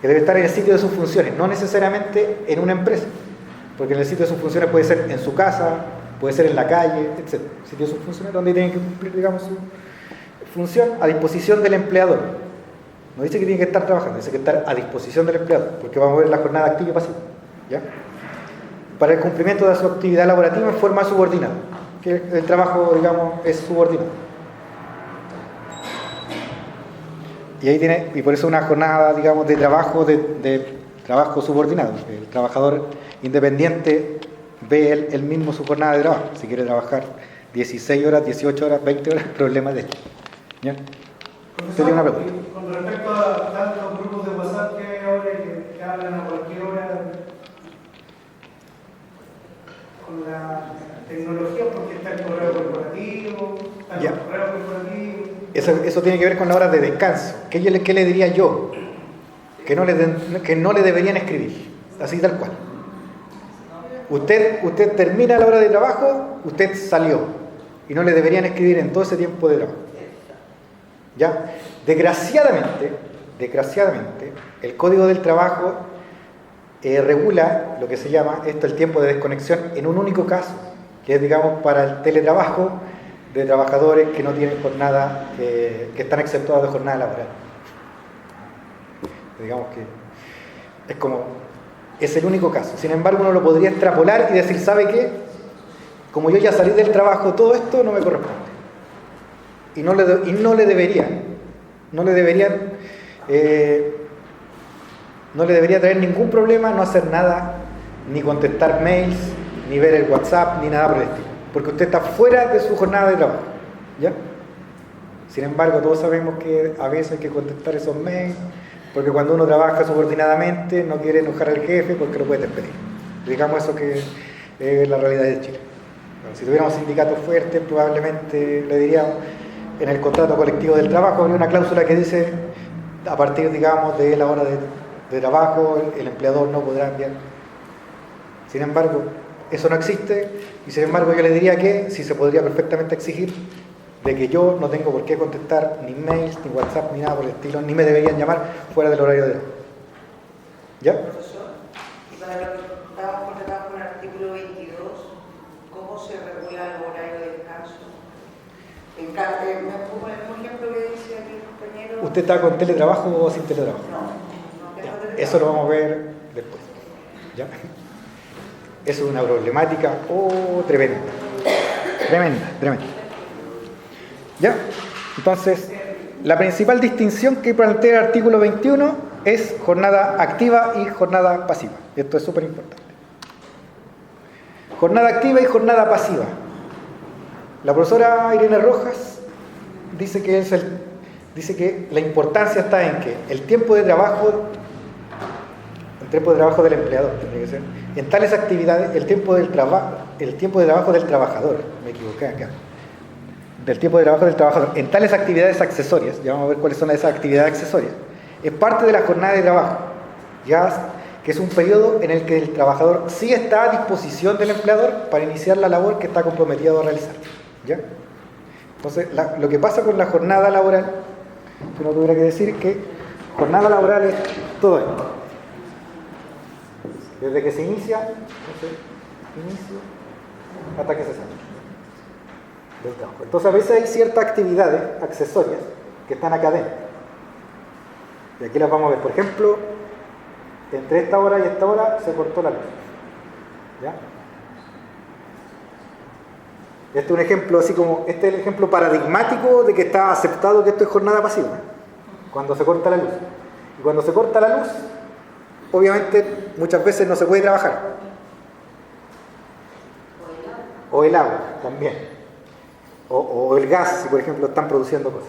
que debe estar en el sitio de sus funciones, no necesariamente en una empresa, porque en el sitio de sus funciones puede ser en su casa, puede ser en la calle, etc. Sitio de sus funciones donde tienen que cumplir, digamos, su función a disposición del empleador. No dice que tiene que estar trabajando, dice que estar a disposición del empleador, porque vamos a ver la jornada activa y pasiva, ¿ya? Para el cumplimiento de su actividad laborativa en forma subordinada, que el trabajo, digamos, es subordinado. Y ahí tiene, y por eso una jornada, digamos, de trabajo subordinado. El trabajador independiente ve él mismo su jornada de trabajo. Si quiere trabajar 16 horas, 18 horas, 20 horas, problema de él. ¿Ya? ¿Usted tiene una pregunta? Con con respecto a tantos grupos de WhatsApp que hay ahora que hablan a cualquier hora con la tecnología, porque está el correo corporativo, está el correo corporativo. Eso tiene que ver con las horas de descanso. ¿Qué le diría yo? Que no le deberían escribir, así tal cual. Usted termina la hora de trabajo, usted salió y no le deberían escribir en todo ese tiempo de trabajo. ¿Ya? Desgraciadamente, el Código del Trabajo regula lo que se llama el tiempo de desconexión en un único caso, que es, digamos, para el teletrabajo de trabajadores que no tienen jornada, que están exceptuados de jornada laboral. Digamos que es el único caso. Sin embargo, uno lo podría extrapolar y decir, ¿sabe qué? Como yo ya salí del trabajo, todo esto no me corresponde. Y no le debería traer ningún problema no hacer nada, ni contestar mails, ni ver el WhatsApp, ni nada por el estilo. Porque usted está fuera de su jornada de trabajo. ¿Ya? Sin embargo, todos sabemos que a veces hay que contestar esos mails, porque cuando uno trabaja subordinadamente no quiere enojar al jefe porque lo puede despedir. Digamos eso que es la realidad de Chile. Bueno, si tuviéramos sindicatos fuertes, probablemente le diríamos, en el contrato colectivo del trabajo habría una cláusula que dice, a partir, digamos, de la hora de trabajo, el empleador no podrá enviar. Sin embargo, eso no existe, y sin embargo yo le diría que sí se podría perfectamente exigir de que yo no tengo por qué contestar ni mails, ni WhatsApp, ni nada por el estilo, ni me deberían llamar fuera del horario de trabajo. ¿Ya? Profesor, y para lo que estábamos por debajo en el artículo 22, ¿cómo se regula el horario de descanso? Me pongo el mismo ejemplo que dice aquí el compañero. ¿Usted está con teletrabajo o sin teletrabajo? No tengo teletrabajo. Eso lo vamos a ver después. ¿Ya? Eso es una problemática tremenda. Tremenda. ¿Ya? Entonces, la principal distinción que plantea el artículo 21 es jornada activa y jornada pasiva. Esto es súper importante. Jornada activa y jornada pasiva. La profesora Irene Rojas dice que la importancia está en que el tiempo de trabajo del empleador, tiene que ser, en tales actividades, el tiempo de trabajo del trabajador, me equivoqué acá, del tiempo de trabajo del trabajador, en tales actividades accesorias, ya vamos a ver cuáles son esas actividades accesorias, es parte de la jornada de trabajo, ya que es un periodo en el que el trabajador sí está a disposición del empleador para iniciar la labor que está comprometido a realizar. ¿Ya? Entonces, lo que pasa con la jornada laboral, que uno tuviera que decir que jornada laboral es todo esto. Desde que se inicia, hasta que se sale del trabajo. Entonces, a veces hay ciertas actividades accesorias que están acá adentro. Y aquí las vamos a ver. Por ejemplo, entre esta hora y esta hora se cortó la luz. ¿Ya? Este es un ejemplo así como, este es el ejemplo paradigmático de que está aceptado que esto es jornada pasiva, cuando se corta la luz. Y cuando se corta la luz, obviamente muchas veces no se puede trabajar. O el agua también. O el gas, si por ejemplo están produciendo cosas.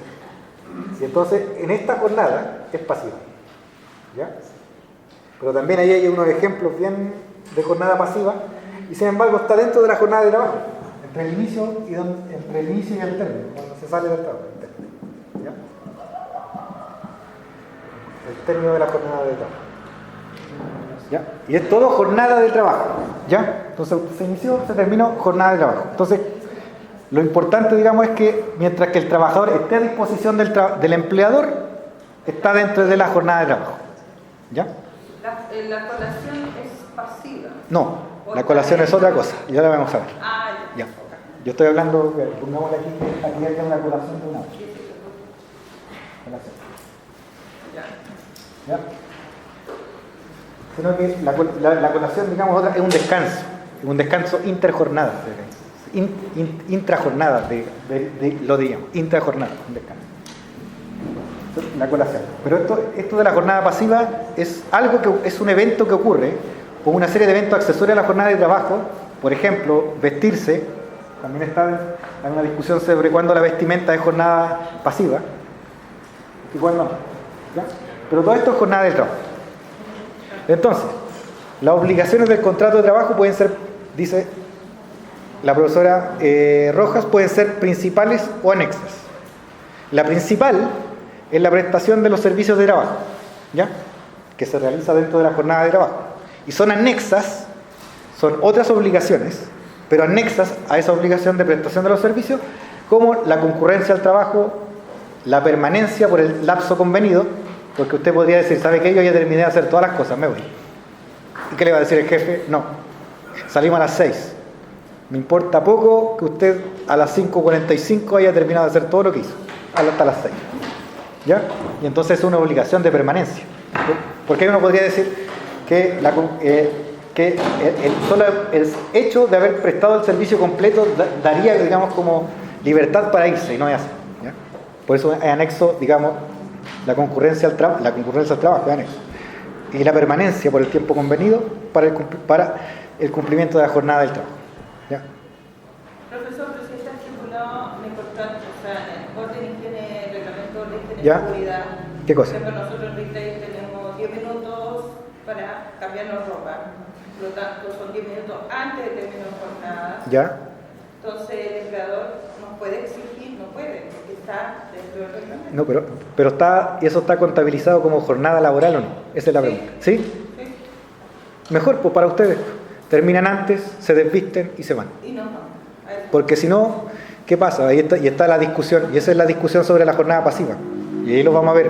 Y entonces en esta jornada es pasiva. ¿Ya? Pero también ahí hay unos ejemplos bien de jornada pasiva, y sin embargo está dentro de la jornada de trabajo. Entre el inicio y el término, cuando se sale del trabajo. ¿Ya? El término de la jornada de trabajo. ¿Ya? Y es todo jornada de trabajo. ¿Ya? Entonces se inició, se terminó, jornada de trabajo. Entonces, lo importante, digamos, es que mientras que el trabajador esté a disposición del empleador, está dentro de la jornada de trabajo. ¿Ya? La colación es pasiva. No, la colación es otra cosa. Ya la vamos a ver. Ya. Yo estoy hablando, pongámosle aquí hay una colación de una hora. Colación. ¿Ya? Sino que la colación, digamos, otra, es un descanso interjornada. Intrajornada, lo diríamos, intrajornada, un descanso. La colación. Pero esto de la jornada pasiva es algo que es un evento que ocurre, o una serie de eventos accesorios a la jornada de trabajo. Por ejemplo, vestirse. También está en una discusión sobre cuándo la vestimenta es jornada pasiva y cuándo no. ¿Ya? Pero todo esto es jornada del trabajo. Entonces, las obligaciones del contrato de trabajo pueden ser, dice la profesora Rojas, pueden ser principales o anexas. La principal es la prestación de los servicios de trabajo, ¿ya? Que se realiza dentro de la jornada de trabajo. Y son anexas, son otras obligaciones, pero anexas a esa obligación de prestación de los servicios, como la concurrencia al trabajo, la permanencia por el lapso convenido, porque usted podría decir, ¿sabe qué? Yo ya terminé de hacer todas las cosas, me voy. ¿Y qué le va a decir el jefe? No, salimos a las 6. Me importa poco que usted a las 5:45 haya terminado de hacer todo lo que hizo, hasta las 6. ¿Ya? Y entonces es una obligación de permanencia. Porque uno podría decir que, solo el hecho de haber prestado el servicio completo daría, digamos, como libertad para irse, y no es así. ¿Ya? Por eso es anexo, digamos, la concurrencia al trabajo es anexo. Y la permanencia por el tiempo convenido para el cumplimiento de la jornada del trabajo. ¿Ya? Profesor, pero si está estipulado en el contrato, o sea, en el orden de higiene, reglamento de higiene y ¿Ya? seguridad. ¿Qué cosa? Por ejemplo, nosotros en retail tenemos 10 minutos para cambiarnos ropa. Por lo tanto, son 10 minutos antes de terminar jornada. ¿Ya? Entonces, el empleador nos puede exigir, no puede, porque está dentro del reglamento. No, pero ¿eso está contabilizado como jornada laboral o no? Esa es la pregunta. ¿Sí? Sí. Mejor, pues para ustedes. Terminan antes, se desvisten y se van. Y no, no. Porque si no, ¿qué pasa? Ahí está la discusión, y esa es la discusión sobre la jornada pasiva. Y ahí lo vamos a ver,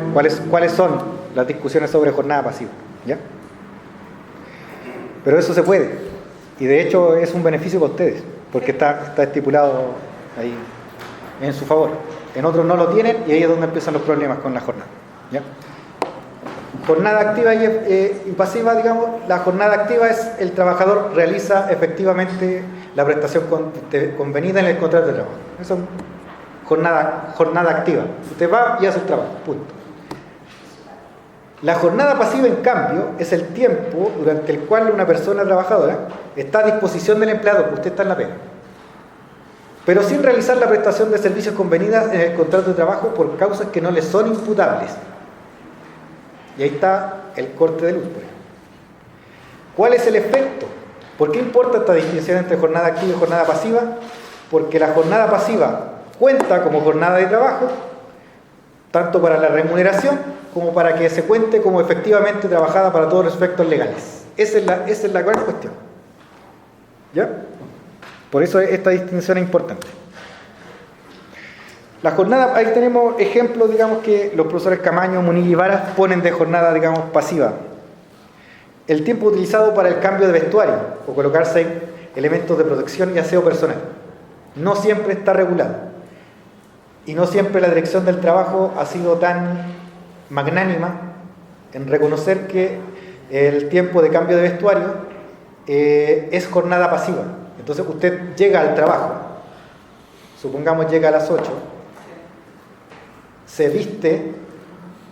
cuáles son las discusiones sobre jornada pasiva. ¿Ya? Pero eso se puede. Y de hecho es un beneficio para ustedes, porque está estipulado ahí en su favor. En otros no lo tienen y ahí es donde empiezan los problemas con la jornada. ¿Ya? Jornada activa y pasiva, digamos, la jornada activa es el trabajador realiza efectivamente la prestación convenida en el contrato de trabajo. Eso es jornada activa. Usted va y hace el trabajo, punto. La jornada pasiva, en cambio, es el tiempo durante el cual una persona trabajadora está a disposición del empleador, usted está en la pega, pero sin realizar la prestación de servicios convenidas en el contrato de trabajo por causas que no le son imputables. Y ahí está el corte de luz, por ejemplo. ¿Cuál es el efecto? ¿Por qué importa esta distinción entre jornada activa y jornada pasiva? Porque la jornada pasiva cuenta como jornada de trabajo, tanto para la remuneración como para que se cuente como efectivamente trabajada para todos los efectos legales. Esa es la gran cuestión. ¿Ya? Por eso esta distinción es importante. La jornada, ahí tenemos ejemplos, digamos, que los profesores Camaño, Munilla y Varas ponen de jornada, digamos, pasiva. El tiempo utilizado para el cambio de vestuario o colocarse elementos de protección y aseo personal. No siempre está regulado. Y no siempre la dirección del trabajo ha sido tan magnánima en reconocer que el tiempo de cambio de vestuario es jornada pasiva. Entonces usted llega al trabajo, supongamos llega a las 8, se viste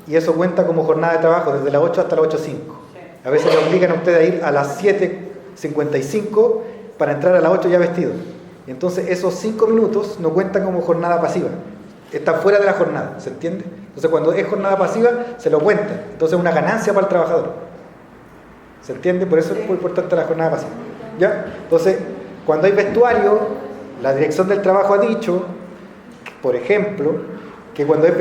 y eso cuenta como jornada de trabajo desde las 8 hasta las 8:05. A veces le obligan a usted a ir a las 7:55 para entrar a las 8 ya vestido. Y entonces esos 5 minutos no cuentan como jornada pasiva. Está fuera de la jornada, ¿se entiende? Entonces cuando es jornada pasiva se lo cuentan. Entonces es una ganancia para el trabajador. ¿Se entiende? Por eso es muy importante la jornada pasiva. ¿Ya? Entonces, cuando hay vestuario, la dirección del trabajo ha dicho, por ejemplo, que cuando es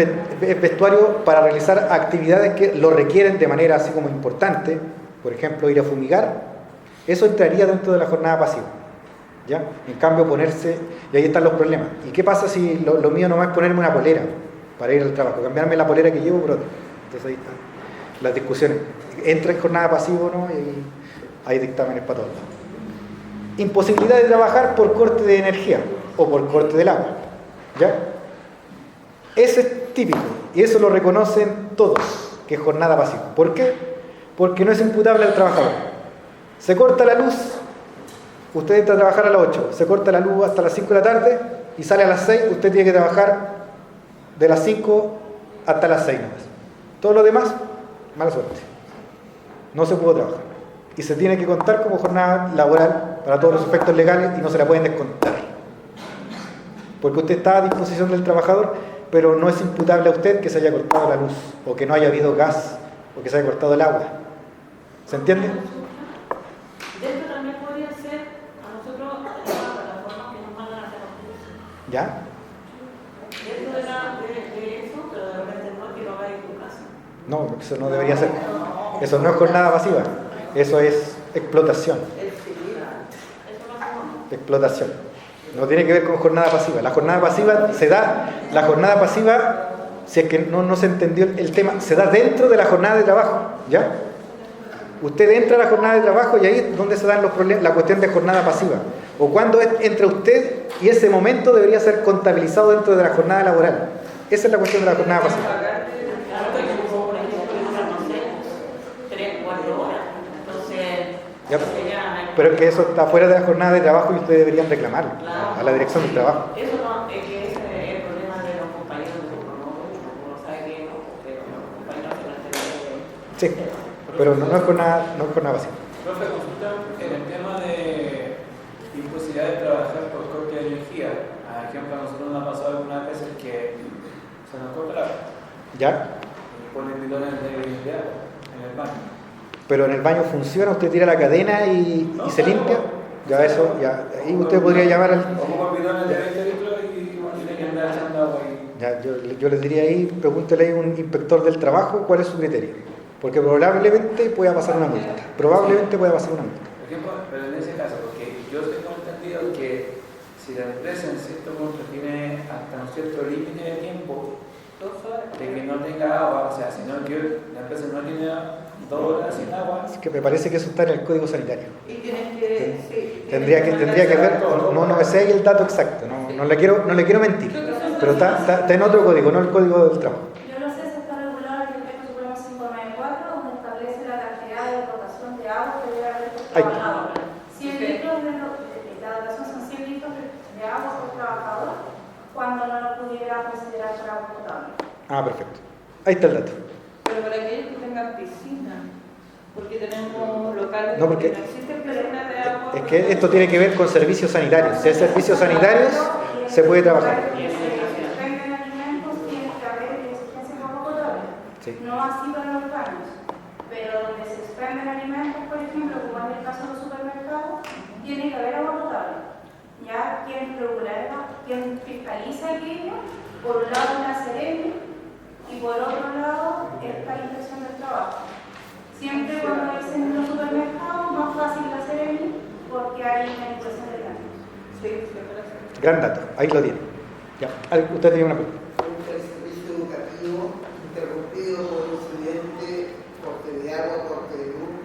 vestuario para realizar actividades que lo requieren de manera así como importante, por ejemplo, ir a fumigar, eso entraría dentro de la jornada pasiva. ¿Ya? En cambio, ponerse, y ahí están los problemas. ¿Y qué pasa si lo mío nomás es ponerme una polera para ir al trabajo? Cambiarme la polera que llevo por otra. Entonces ahí están las discusiones. ¿Entra en jornada pasiva o no? Y hay dictámenes para todos. Imposibilidad de trabajar por corte de energía o por corte del agua. ¿Ya? Ese es típico y eso lo reconocen todos, que es jornada pasiva. ¿Por qué? Porque no es imputable al trabajador. Se corta la luz, usted entra a trabajar a las 8, se corta la luz hasta las 5 de la tarde y sale a las 6, usted tiene que trabajar de las 5 hasta las 6 nomás. Todo lo demás, mala suerte. No se pudo trabajar. Y se tiene que contar como jornada laboral para todos los efectos legales y no se la pueden descontar. Porque usted está a disposición del trabajador, pero no es imputable a usted que se haya cortado la luz, o que no haya habido gas, o que se haya cortado el agua. ¿Se entiende? De esto también podría ser a nosotros la plataforma que nos mandan a hacer los ¿Ya? dentro de eso, pero de repente no es que lo haga en tu casa. No, eso no debería ser. Eso no es jornada pasiva, eso es explotación. Eso no hacemos. Explotación. No tiene que ver con jornada pasiva. La jornada pasiva se da, la jornada pasiva, si es que no se entendió el tema, se da dentro de la jornada de trabajo, ¿ya? Usted entra a la jornada de trabajo y ahí es donde se dan los problemas, la cuestión de jornada pasiva. O cuando entra usted y ese momento debería ser contabilizado dentro de la jornada laboral. Esa es la cuestión de la jornada pasiva. Por ejemplo, no sé, 3, 4 horas. Entonces, Ya, pero es que eso está fuera de la jornada de trabajo y ustedes deberían reclamarlo a la dirección del trabajo. eso no, es que ese es el problema de los compañeros de turno, ¿no? Uno sabe que no, pero los compañeros se la Sí, pero no es jornada pasiva. Profe, consulta en el tema de imposibilidad de trabajar por corte de energía. Por ejemplo, a nosotros nos ha pasado algunas veces que se nos corta el agua ¿Ya? y ponen bidones de agua en el baño. Pero en el baño funciona, usted tira la cadena y se limpia. Ya eso, ya. Ahí usted podría llamar al... Ocupan bidones de 20 litros y tiene que andar echando agua ahí. Ya, yo les diría ahí, pregúntele a un inspector del trabajo cuál es su criterio. Porque probablemente pueda pasar una multa. Probablemente pueda pasar una multa. Por ejemplo, pero en ese caso, porque yo tengo entendido que si la empresa en cierto punto tiene hasta un cierto límite de tiempo 2 horas. de que no tenga agua, o sea, si no, la empresa no tiene 2 horas sin agua, Es que me parece que eso está en el Código Sanitario. Y tienes que, sí, Tendría que ver, no me sé ahí el dato exacto, no le quiero mentir. Pero está en otro código, no el Código del Trabajo. Yo no sé si está regulado en el Decreto Supremo 594, donde establece la cantidad de dotación de agua que debe haber por Ahí. trabajador. 100 litros la dotación son 100 litros de agua por trabajador, cuando no lo pudiera considerar para agua potable. Ah, perfecto. Ahí está el dato. pero para aquellos que tengan piscina, porque tenemos locales No, porque- que no existen piscinas de agua. Es que esto tiene que ver con servicios sanitarios. Si hay servicios sanitarios, se puede trabajar. Si se venden alimentos, tiene que haber exigencias de agua potable. Sí. No así para los baños, pero donde se expenden alimentos, por ejemplo, como en el caso de los supermercados, tiene que haber agua potable. Ya quien fiscaliza aquello, por un lado la Seremi y por otro lado está la inspección del trabajo. Siempre cuando dicen en los supermercados, más fácil la Seremi porque hay manipulación de alimentos. Sí, sí, parece. Gran dato, ahí lo tiene. Ya. Usted tenía una pregunta. El servicio educativo interrumpido por un incidente, corte de agua, corte de luz.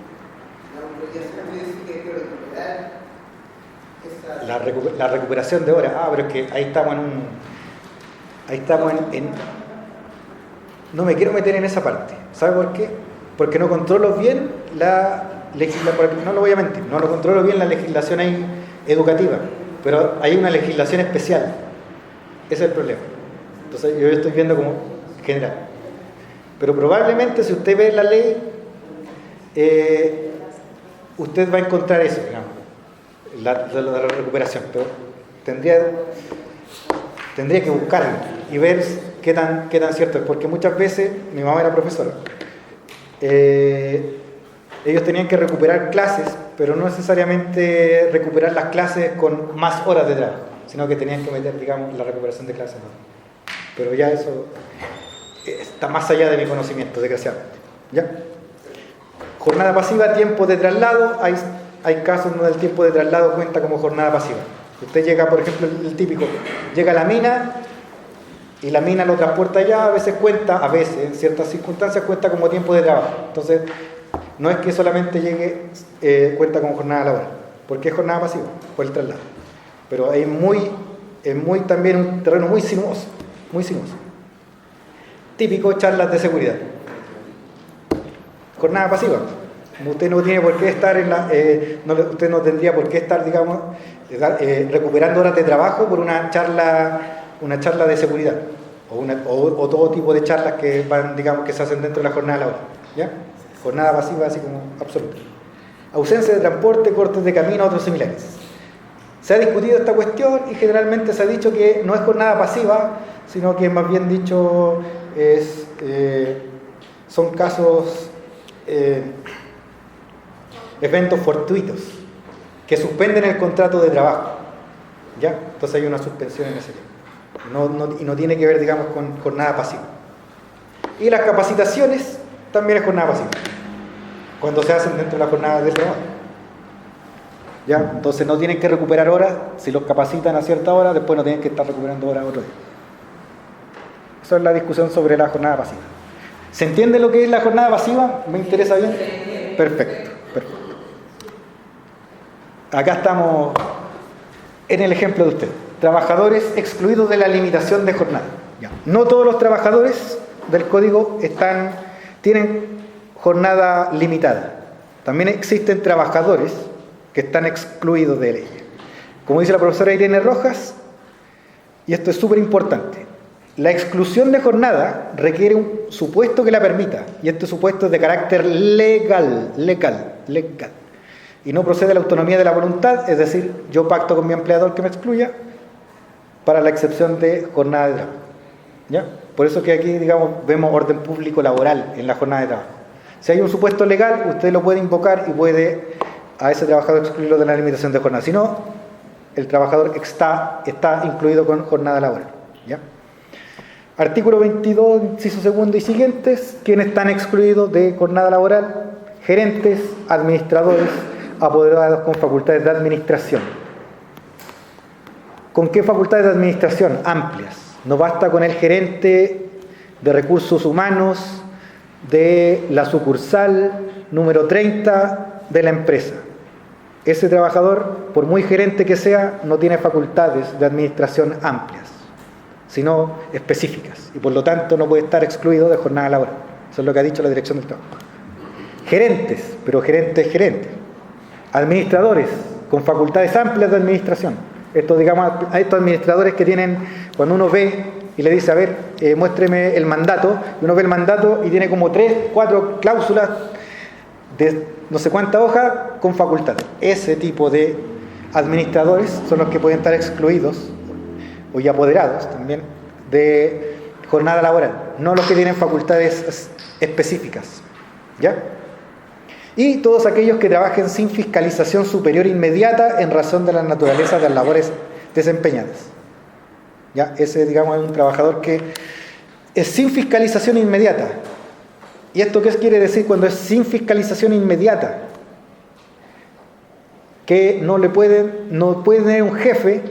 La obligación dice que hay que recuperar esa... La recuperación de horas. Ah, pero es que ahí estamos en no me quiero meter en esa parte. ¿Sabe por qué? Porque no controlo bien la legislación, no lo voy a mentir, no lo controlo bien la legislación ahí educativa, pero hay una legislación especial. Ese es el problema. Entonces yo estoy viendo como general. Pero probablemente si usted ve la ley, usted va a encontrar eso, digamos, la recuperación, pero tendría que buscarlo y ver qué tan cierto es, porque muchas veces, mi mamá era profesora, ellos tenían que recuperar clases, pero no necesariamente recuperar las clases con más horas de trabajo, sino que tenían que meter, digamos, la recuperación de clases. Pero ya eso está más allá de mi conocimiento, desgraciadamente. ¿Ya? Jornada pasiva, tiempo de traslado. Hay casos donde el tiempo de traslado cuenta como jornada pasiva. Usted llega, por ejemplo, el típico, llega a la mina y la mina lo transporta allá, a veces, en ciertas circunstancias, cuenta como tiempo de trabajo. Entonces, no es que solamente llegue, cuenta como jornada laboral, porque es jornada pasiva, por el traslado. Pero es también un terreno muy sinuoso, muy sinuoso. Típico, charlas de seguridad. Jornada pasiva. Usted no tiene por qué estar usted no tendría por qué estar, digamos, recuperando horas de trabajo por una charla de seguridad o todo tipo de charlas que van, digamos, que se hacen dentro de la jornada laboral. ¿Ya? Jornada pasiva así como absoluta. Ausencia de transporte, cortes de camino, otros similares. Se ha discutido esta cuestión y generalmente se ha dicho que no es jornada pasiva, sino que más bien dicho son casos, eventos fortuitos que suspenden el contrato de trabajo. ¿Ya? Entonces hay una suspensión en ese tiempo. Y no tiene que ver, digamos, con jornada pasiva. Y las capacitaciones también es jornada pasiva, cuando se hacen dentro de la jornada de trabajo. ¿Ya? Entonces no tienen que recuperar horas. Si los capacitan a cierta hora, después no tienen que estar recuperando horas otro día. Esa es la discusión sobre la jornada pasiva. ¿Se entiende lo que es la jornada pasiva? ¿Me interesa bien? Perfecto. Acá estamos en el ejemplo de usted. Trabajadores excluidos de la limitación de jornada. Ya. No todos los trabajadores del código tienen jornada limitada. También existen trabajadores que están excluidos de ella. Como dice la profesora Irene Rojas, y esto es súper importante, la exclusión de jornada requiere un supuesto que la permita, y este supuesto es de carácter legal, y no procede de la autonomía de la voluntad, es decir, yo pacto con mi empleador que me excluya para la excepción de jornada de trabajo. ¿Ya? Por eso que aquí, digamos, vemos orden público laboral en la jornada de trabajo. Si hay un supuesto legal, usted lo puede invocar y puede a ese trabajador excluirlo de la limitación de jornada. Si no, el trabajador está incluido con jornada laboral. ¿Ya? Artículo 22, inciso segundo y siguientes, ¿quiénes están excluidos de jornada laboral? Gerentes, administradores, apoderados con facultades de administración. ¿Con qué facultades de administración? Amplias. No basta con el gerente de recursos humanos de la sucursal número 30 de la empresa. Ese trabajador, por muy gerente que sea, no tiene facultades de administración amplias, sino específicas, y por lo tanto no puede estar excluido de jornada laboral. Eso es lo que ha dicho la Dirección del Trabajo. Gerentes, pero gerentes. Administradores, con facultades amplias de administración. Estos administradores que tienen, cuando uno ve y le dice, a ver, muéstreme el mandato, y uno ve el mandato y tiene como 3, 4 cláusulas de no sé cuánta hoja con facultades. Ese tipo de administradores son los que pueden estar excluidos, o ya apoderados también, de jornada laboral, no los que tienen facultades específicas. ¿Ya? Y todos aquellos que trabajen sin fiscalización superior inmediata en razón de la naturaleza de las labores desempeñadas. ¿Ya? Ese, digamos, es un trabajador que es sin fiscalización inmediata. ¿Y esto qué quiere decir cuando es sin fiscalización inmediata? Que no puede tener un jefe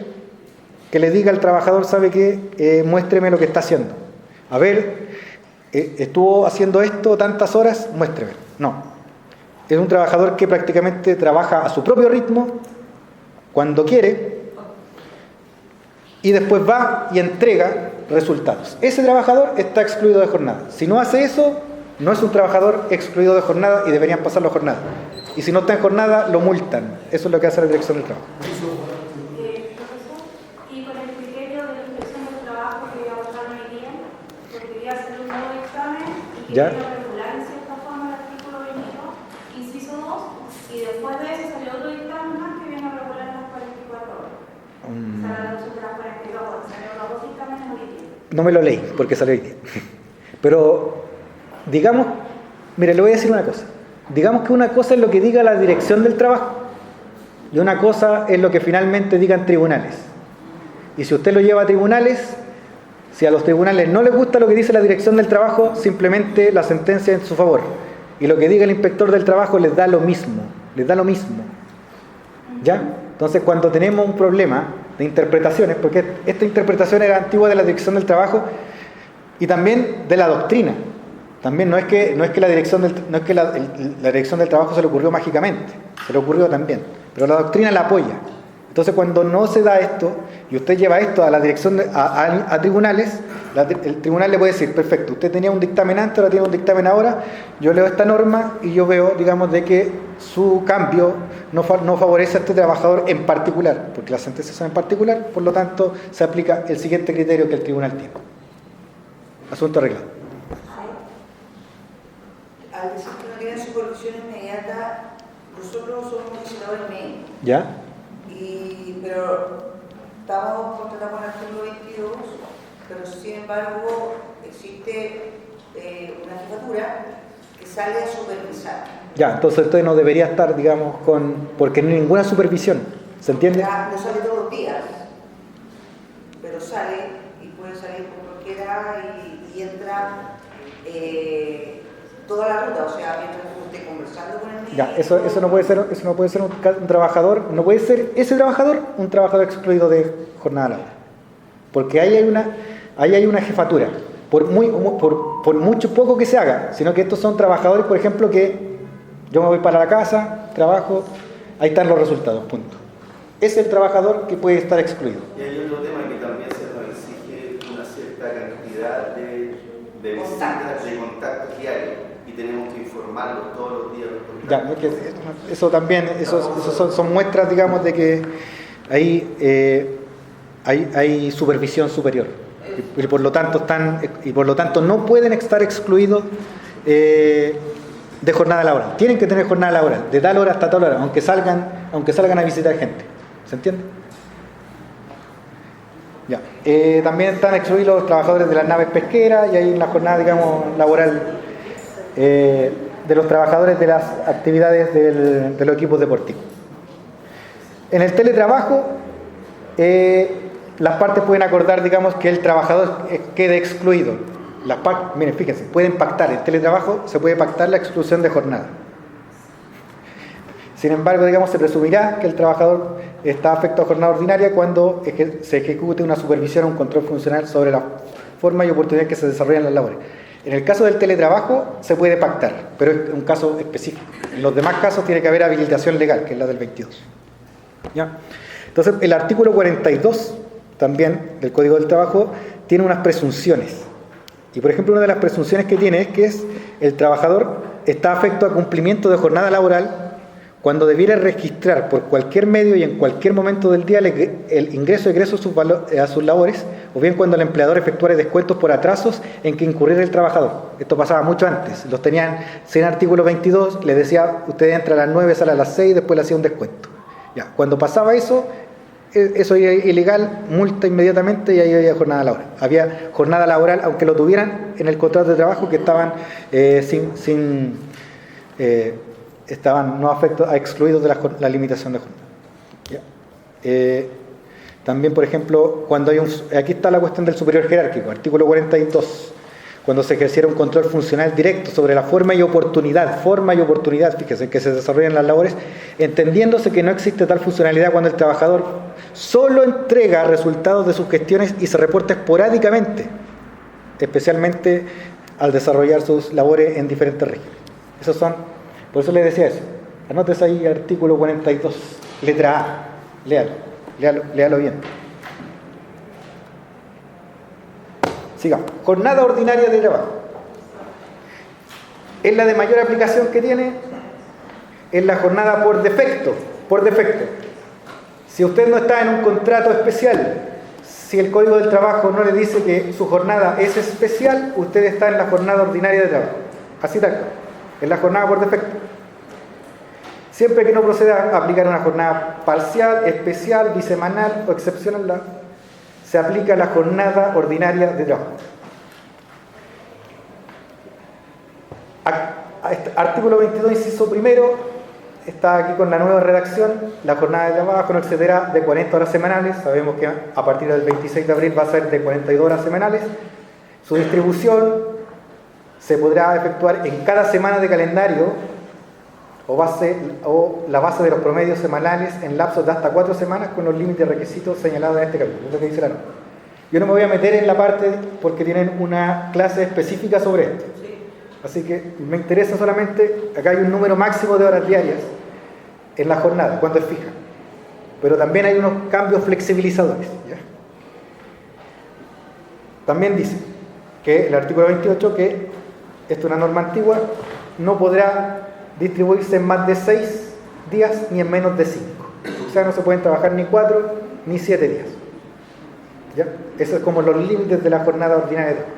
que le diga al trabajador, ¿sabe qué? Muéstreme lo que está haciendo. A ver, estuvo haciendo esto tantas horas, muéstreme. No. Es un trabajador que prácticamente trabaja a su propio ritmo, cuando quiere, y después va y entrega resultados. Ese trabajador está excluido de jornada. Si no hace eso, no es un trabajador excluido de jornada y deberían pasarlo a jornada. Y si no está en jornada, lo multan. Eso es lo que hace la Dirección del Trabajo. Y con el criterio de la Inspección del Trabajo que abordaron hoy día, porque quería hacer un nuevo examen y ¿Ya? quería regular en cierta forma el artículo 22, inciso 2, y después de eso salió otro dictamen más que viene a regular las 44 horas. O sea, la reducción de las 42 horas. Salieron los dos dictámenes hoy día. No me lo leí, porque salió hoy día. Pero, digamos, mire, le voy a decir una cosa. Digamos que una cosa es lo que diga la Dirección del Trabajo y una cosa es lo que finalmente digan tribunales. Y si usted lo lleva a tribunales, si a los tribunales no les gusta lo que dice la Dirección del Trabajo, simplemente la sentencia es en su favor. Y lo que diga el inspector del trabajo les da lo mismo. ¿Ya? Entonces, cuando tenemos un problema de interpretaciones, porque esta interpretación era antigua de la Dirección del Trabajo y también de la doctrina. También no es que la Dirección del Trabajo se le ocurrió mágicamente, se le ocurrió también, pero la doctrina la apoya. Entonces, cuando no se da esto y usted lleva esto a la dirección a tribunales, el tribunal le puede decir, perfecto, usted tenía un dictamen antes, ahora tiene un dictamen ahora, yo leo esta norma y yo veo, digamos, de que su cambio no favorece a este trabajador en particular, porque las sentencias son en particular, por lo tanto se aplica el siguiente criterio que el tribunal tiene. Asunto arreglado. Al decir que no tienen supervisión inmediata, nosotros somos mencionados en MEI ¿Ya? y Pero estamos contratados con el artículo 22, pero sin embargo existe una jefatura que sale a supervisar. Ya, entonces usted no debería estar, digamos, porque no hay ninguna supervisión, ¿se entiende? No sale todos los días, pero sale y puede salir por cualquiera y entra toda la ruta, o sea, mientras usted esté conversando con el médico. Ya, eso no puede ser un trabajador, no puede ser ese trabajador un trabajador excluido de jornada laboral. Porque ahí hay una jefatura, por mucho poco que se haga, sino que estos son trabajadores, por ejemplo, que yo me voy para la casa, trabajo, ahí están los resultados, punto. Es el trabajador que puede estar excluido. Y hay otro tema que también se nos exige una cierta cantidad de visitas, de contactos diarios, y tenemos que informarlos todos los días. Ya, eso también, son muestras, digamos, de que ahí hay supervisión superior. Y por lo tanto no pueden estar excluidos de jornada laboral. Tienen que tener jornada laboral, de tal hora hasta tal hora, aunque salgan a visitar gente. ¿Se entiende? Ya. También están excluidos los trabajadores de las naves pesqueras y hay una jornada, digamos, laboral de los trabajadores de las actividades de los equipos deportivos. En el teletrabajo, las partes pueden acordar, digamos, que el trabajador quede excluido. Miren, fíjense, pueden pactar. El teletrabajo se puede pactar la exclusión de jornada. Sin embargo, digamos, se presumirá que el trabajador está afecto a jornada ordinaria cuando se ejecute una supervisión o un control funcional sobre la forma y oportunidad en que se desarrollan las labores. En el caso del teletrabajo se puede pactar, pero es un caso específico. En los demás casos tiene que haber habilitación legal, que es la del 22. ¿Ya? Entonces, el artículo 42 también del Código del Trabajo tiene unas presunciones. Y, por ejemplo, una de las presunciones que tiene es que el trabajador está afecto a cumplimiento de jornada laboral cuando debiera registrar por cualquier medio y en cualquier momento del día el ingreso o egreso a sus labores, o bien cuando el empleador efectuara descuentos por atrasos en que incurriera el trabajador. Esto pasaba mucho antes. Los tenían sin artículo 22, le decía, usted entra a las 9, sale a las 6, después le hacía un descuento. Ya, cuando pasaba eso era ilegal, multa inmediatamente y ahí había jornada laboral. Había jornada laboral, aunque lo tuvieran en el contrato de trabajo, que estaban estaban no excluidos de la limitación de jornada. ¿Ya? También, por ejemplo, cuando aquí está la cuestión del superior jerárquico, artículo 42, cuando se ejerciera un control funcional directo sobre la forma y oportunidad, fíjese, que se desarrollan las labores, entendiéndose que no existe tal funcionalidad cuando el trabajador solo entrega resultados de sus gestiones y se reporta esporádicamente, especialmente al desarrollar sus labores en diferentes regiones. Por eso les decía eso. Anótese ahí artículo 42, letra A. Léalo bien. Sigamos. Jornada ordinaria de trabajo. Es la de mayor aplicación que tiene. Es la jornada por defecto. Si usted no está en un contrato especial, si el Código del Trabajo no le dice que su jornada es especial, usted está en la jornada ordinaria de trabajo. Así tal cual. Es la jornada por defecto. Siempre que no proceda a aplicar una jornada parcial, especial, bisemanal o excepcional, se aplica la jornada ordinaria de trabajo. Artículo 22, inciso primero, está aquí con la nueva redacción. La jornada de trabajo no excederá de 40 horas semanales. Sabemos que a partir del 26 de abril va a ser de 42 horas semanales. Su distribución se podrá efectuar en cada semana de calendario o la base de los promedios semanales en lapsos de hasta 4 semanas con los límites requisitos señalados en este capítulo. Es lo que dice la norma. Yo no me voy a meter en la parte porque tienen una clase específica sobre esto. Así que me interesa solamente, acá hay un número máximo de horas diarias en la jornada, cuando es fija. Pero también hay unos cambios flexibilizadores. ¿Ya? También dice que el artículo 28, que esto es una norma antigua, no podrá distribuirse en más de 6 días ni en menos de 5. O sea, no se pueden trabajar ni 4 ni 7 días. ¿Ya? Esos es como los límites de la jornada ordinaria de trabajo.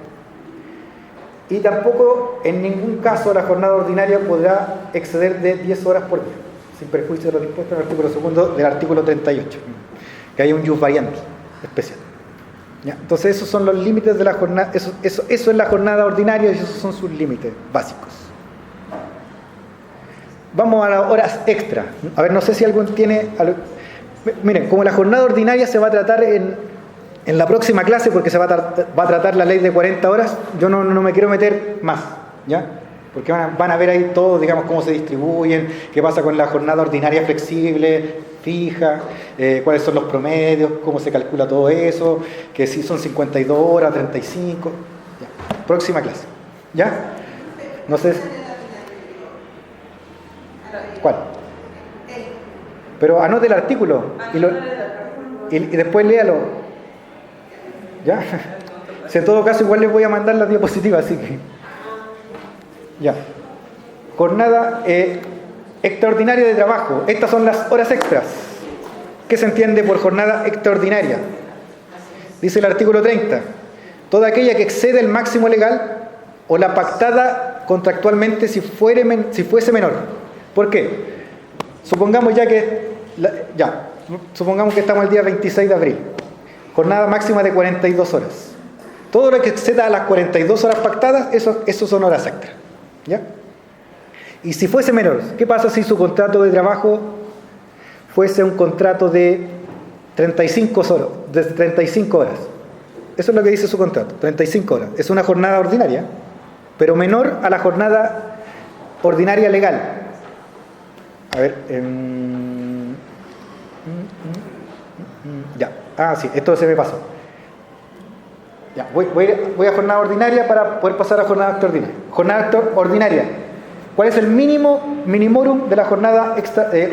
Y tampoco en ningún caso la jornada ordinaria podrá exceder de 10 horas por día. sin perjuicio de los dispuestos en el artículo 2 del artículo 38, que hay un jus variandi especial. ¿Ya? Entonces esos son los límites de la jornada, eso es la jornada ordinaria y esos son sus límites básicos. Vamos a las horas extra. A ver, no sé si alguien tiene... Miren, como la jornada ordinaria se va a tratar en la próxima clase, porque se va a tratar la ley de 40 horas, yo no me quiero meter más, ¿ya? Porque van a ver ahí todo, digamos, cómo se distribuyen, qué pasa con la jornada ordinaria flexible, fija, cuáles son los promedios, cómo se calcula todo eso, que si son 52 horas, 35, ya. Próxima clase, ¿ya? No sé... ¿Cuál? Pero anote el artículo y después léalo, ¿ya? Si en todo caso igual les voy a mandar las diapositivas, así que... Ya. Jornada extraordinaria de trabajo. Estas son las horas extras. ¿Qué se entiende por jornada extraordinaria? Dice el artículo 30. Toda aquella que excede el máximo legal o la pactada contractualmente si fuese menor. ¿Por qué? Supongamos supongamos que estamos el día 26 de abril. Jornada máxima de 42 horas. Todo lo que exceda a las 42 horas pactadas, eso son horas extras. ¿Ya? Y si fuese menor, ¿qué pasa si su contrato de trabajo fuese un contrato de 35 horas? Eso es lo que dice su contrato, 35 horas. Es una jornada ordinaria, pero menor a la jornada ordinaria legal. A ver, ya. Ah, sí, esto se me pasó. Ya, voy a jornada ordinaria para poder pasar a jornada extraordinaria. Jornada ordinaria. ¿Cuál es el minimorum de la jornada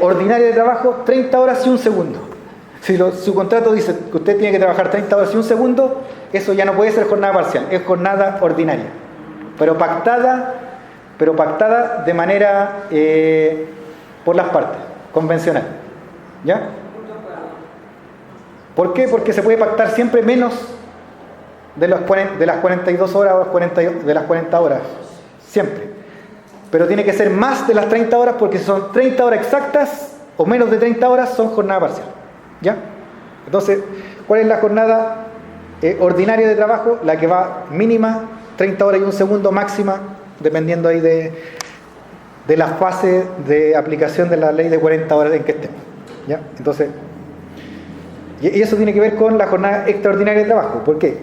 ordinaria de trabajo? 30 horas y un segundo. Si su contrato dice que usted tiene que trabajar 30 horas y un segundo, eso ya no puede ser jornada parcial, es jornada ordinaria. Pero pactada de manera por las partes, convencional. ¿Ya? ¿Por qué? Porque se puede pactar siempre menos de las 42 horas o de las 40 horas. Siempre. Pero tiene que ser más de las 30 horas, porque si son 30 horas exactas o menos de 30 horas son jornada parcial. ¿Ya? Entonces, ¿cuál es la jornada ordinaria de trabajo? La que va mínima, 30 horas y un segundo, máxima, dependiendo ahí de la fase de aplicación de la ley de 40 horas en que estemos. ¿Ya? Entonces, y eso tiene que ver con la jornada extraordinaria de trabajo. ¿Por qué?